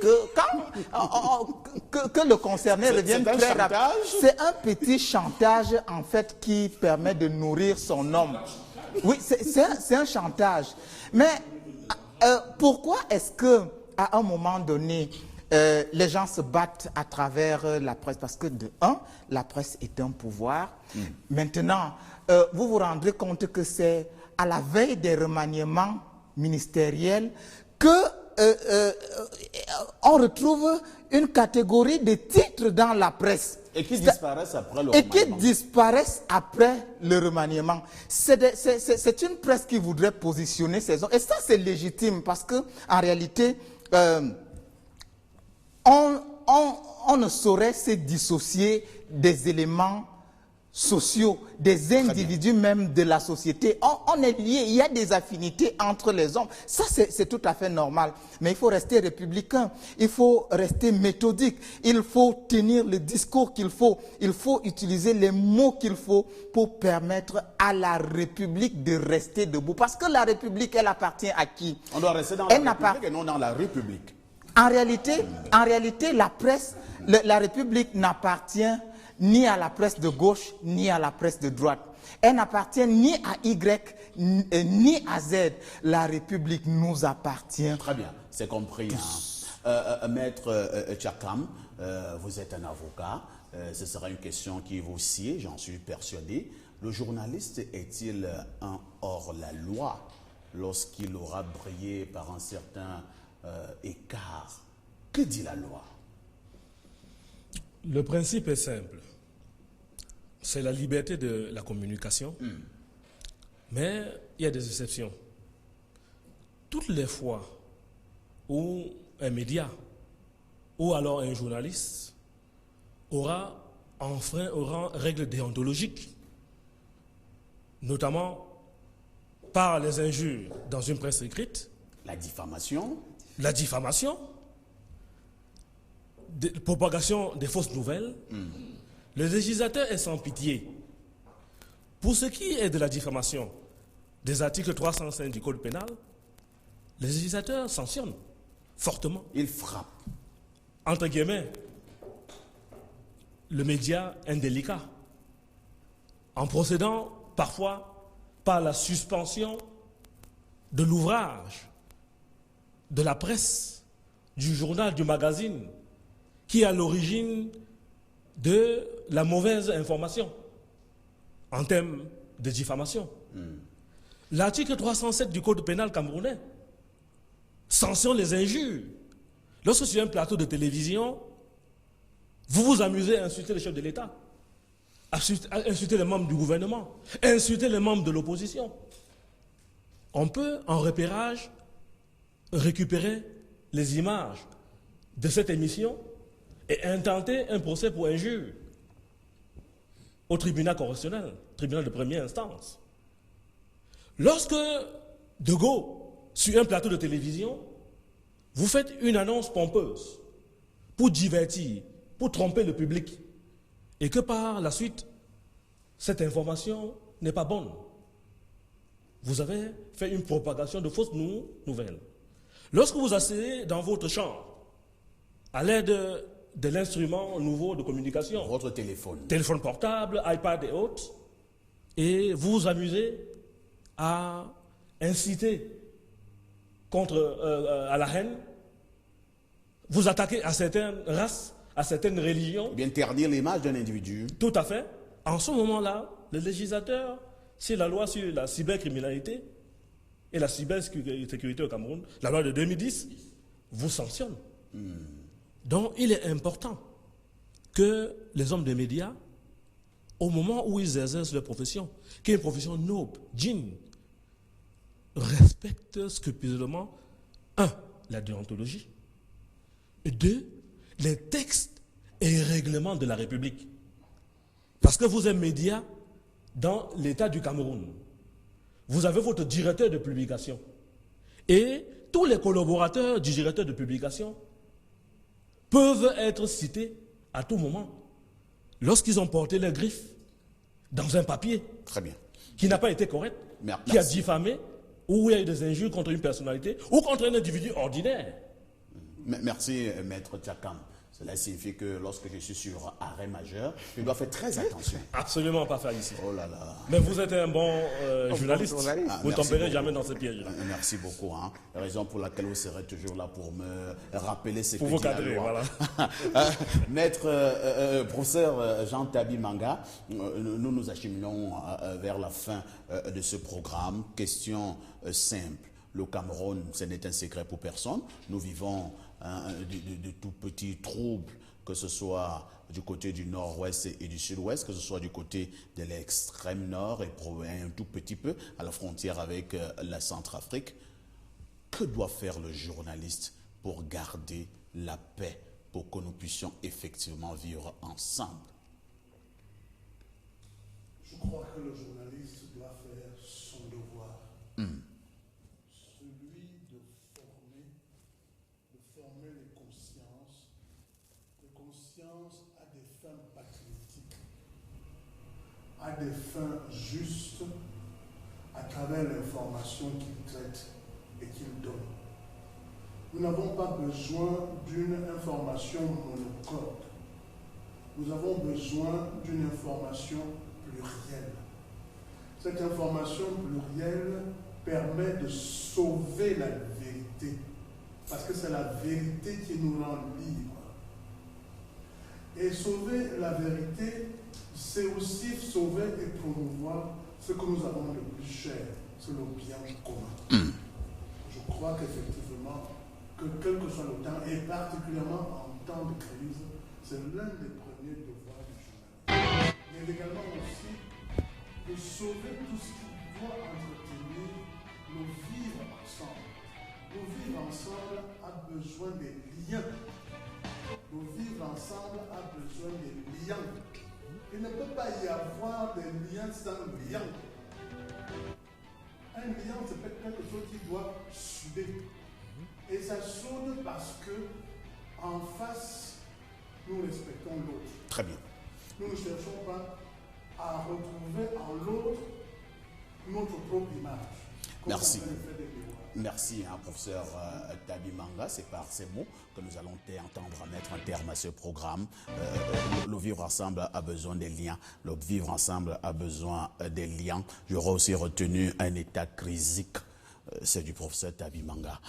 Que le concerné revienne très rapide. C'est un petit chantage, en fait, qui permet de nourrir son homme. Oui, c'est un chantage. Mais pourquoi est-ce que à un moment donné, les gens se battent à travers la presse? Parce que de un, la presse est un pouvoir. Maintenant, vous vous rendrez compte que c'est à la veille des remaniements ministériels que on retrouve une catégorie de titres dans la presse. Et qui disparaissent après le remaniement. Et qui disparaissent après le remaniement. C'est une presse qui voudrait positionner ses hommes. Et ça, c'est légitime parce que en réalité, on ne saurait se dissocier des éléments sociaux, des individus même de la société. On est liés, il y a des affinités entre les hommes. Ça, c'est tout à fait normal. Mais il faut rester républicain, il faut rester méthodique, il faut tenir le discours qu'il faut, il faut utiliser les mots qu'il faut pour permettre à la République de rester debout. Parce que la République, elle appartient à qui? On doit rester dans la République et non dans la République. En réalité, la presse, la République n'appartient ni à la presse de gauche, ni à la presse de droite. Elle n'appartient ni à Y, ni à Z. La République nous appartient. Très bien, c'est compris. Hein. Maître Tchakam, vous êtes un avocat. Ce sera une question qui vous sied, j'en suis persuadé. Le journaliste est-il un hors-la-loi lorsqu'il aura brillé par un certain écart? Que dit la loi? Le principe est simple. C'est la liberté de la communication. Mais il y a des exceptions. Toutes les fois où un média ou alors un journaliste aura enfreint règles déontologiques, notamment par les injures dans une presse écrite, la diffamation, propagation des fausses nouvelles, le législateur est sans pitié. Pour ce qui est de la diffamation des articles 305 du Code pénal, le législateur sanctionne fortement. Il frappe. Entre guillemets, le média indélicat, en procédant parfois par la suspension de l'ouvrage, de la presse, du journal, du magazine, qui est à l'origine de la mauvaise information en termes de diffamation. L'article 307 du Code pénal camerounais sanctionne les injures. Lorsque sur un plateau de télévision, vous vous amusez à insulter le chef de l'État, à insulter les membres du gouvernement, à insulter les membres de l'opposition, on peut, en repérage, récupérer les images de cette émission et intenter un procès pour injure au tribunal correctionnel, tribunal de première instance. Lorsque De Gaulle, sur un plateau de télévision, vous faites une annonce pompeuse pour divertir, pour tromper le public, et que par la suite, cette information n'est pas bonne, vous avez fait une propagation de fausses nouvelles. Lorsque vous asseyez dans votre chambre, à l'aide de l'instrument nouveau de communication, votre téléphone portable, iPad et autres, et vous vous amusez à inciter à la haine, vous attaquez à certaines races, à certaines religions. Bien ternir l'image d'un individu. Tout à fait. En ce moment-là, le législateur, c'est la loi sur la cybercriminalité et la cybersécurité au Cameroun, la loi de 2010, vous sanctionne. Donc, il est important que les hommes des médias, au moment où ils exercent leur profession, qui est une profession noble, digne, respectent scrupuleusement, 1, la déontologie, et 2, les textes et règlements de la République. Parce que vous êtes média dans l'État du Cameroun. Vous avez votre directeur de publication. Et tous les collaborateurs du directeur de publication peuvent être cités à tout moment lorsqu'ils ont porté leur griffe dans un papier qui n'a pas été correct, qui a diffamé, ou il y a eu des injures contre une personnalité ou contre un individu ordinaire. Merci, Maître Tchakam. Cela signifie que lorsque je suis sur arrêt majeur, je dois faire très attention. Absolument pas faire ici. Oh là là. Mais vous êtes un bon journaliste. Vous ne tomberez jamais dans ce piège. Merci beaucoup. La raison pour laquelle vous serez toujours là pour me rappeler ce que vous cadrer, voilà. Maître, professeur Jean Tabi Manga, nous nous acheminons vers la fin de ce programme. Question simple. Le Cameroun, ce n'est un secret pour personne. Nous vivons de tout petits troubles, que ce soit du côté du nord-ouest et du sud-ouest, que ce soit du côté de l'extrême nord et un tout petit peu à la frontière avec la Centrafrique. Que doit faire le journaliste pour garder la paix, pour que nous puissions effectivement vivre ensemble? Je crois que le journaliste doit faire son devoir. À des fins patriotiques, à des fins justes, à travers l'information qu'il traite et qu'il donne. Nous n'avons pas besoin d'une information monocorde. Nous avons besoin d'une information plurielle. Cette information plurielle permet de sauver la vérité, parce que c'est la vérité qui nous rend libres. Et sauver la vérité, c'est aussi sauver et promouvoir ce que nous avons de plus cher, c'est le bien commun. Je crois qu'effectivement, que quel que soit le temps, et particulièrement en temps de crise, c'est l'un des premiers devoirs du journaliste. Mais également aussi de sauver tout ce qui doit entretenir le vivre ensemble. Le vivre ensemble a besoin des liens. Le vivre ensemble a besoin des liens. Il ne peut pas y avoir des liens sans lien. Un lien, c'est quelque chose qui doit souder. Et ça soude parce que, en face, nous respectons l'autre. Très bien. Nous ne cherchons pas à retrouver en l'autre notre propre image. Merci. Merci, professeur Tabi Manga. C'est par ces mots que nous allons entendre mettre un terme à ce programme. Le vivre ensemble a besoin des liens. Le vivre ensemble a besoin des liens. J'aurais aussi retenu un état crisique c'est du professeur Tabi Manga.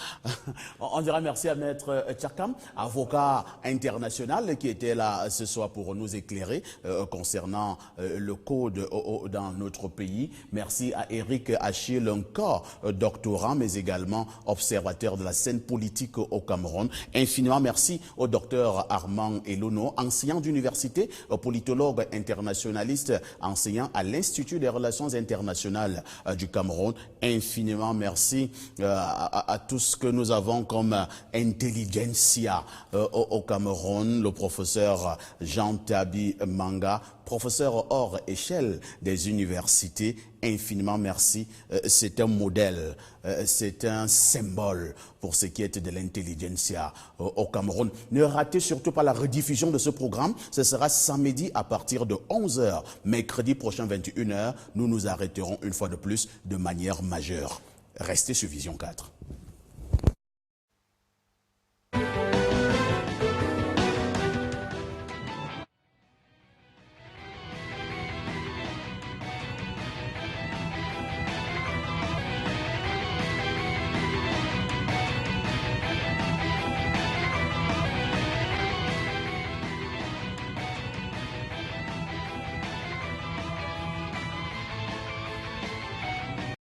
On dira merci à Maître Tchakam, avocat international qui était là ce soir pour nous éclairer concernant le code dans notre pays. Merci à Eric Achille, encore doctorant, mais également observateur de la scène politique au Cameroun. Infiniment merci au docteur Armand Elono, enseignant d'université, politologue internationaliste, enseignant à l'Institut des relations internationales du Cameroun. Infiniment merci à tout ce que nous avons comme intelligentsia au Cameroun, le professeur Jean Tabi Manga, professeur hors échelle des universités. Infiniment merci. C'est un modèle, c'est un symbole pour ce qui est de l'intelligentsia au Cameroun. Ne ratez surtout pas la rediffusion de ce programme. Ce sera samedi à partir de 11h. Mercredi prochain, 21h, nous nous arrêterons une fois de plus de manière majeure. Restez sur Vision 4.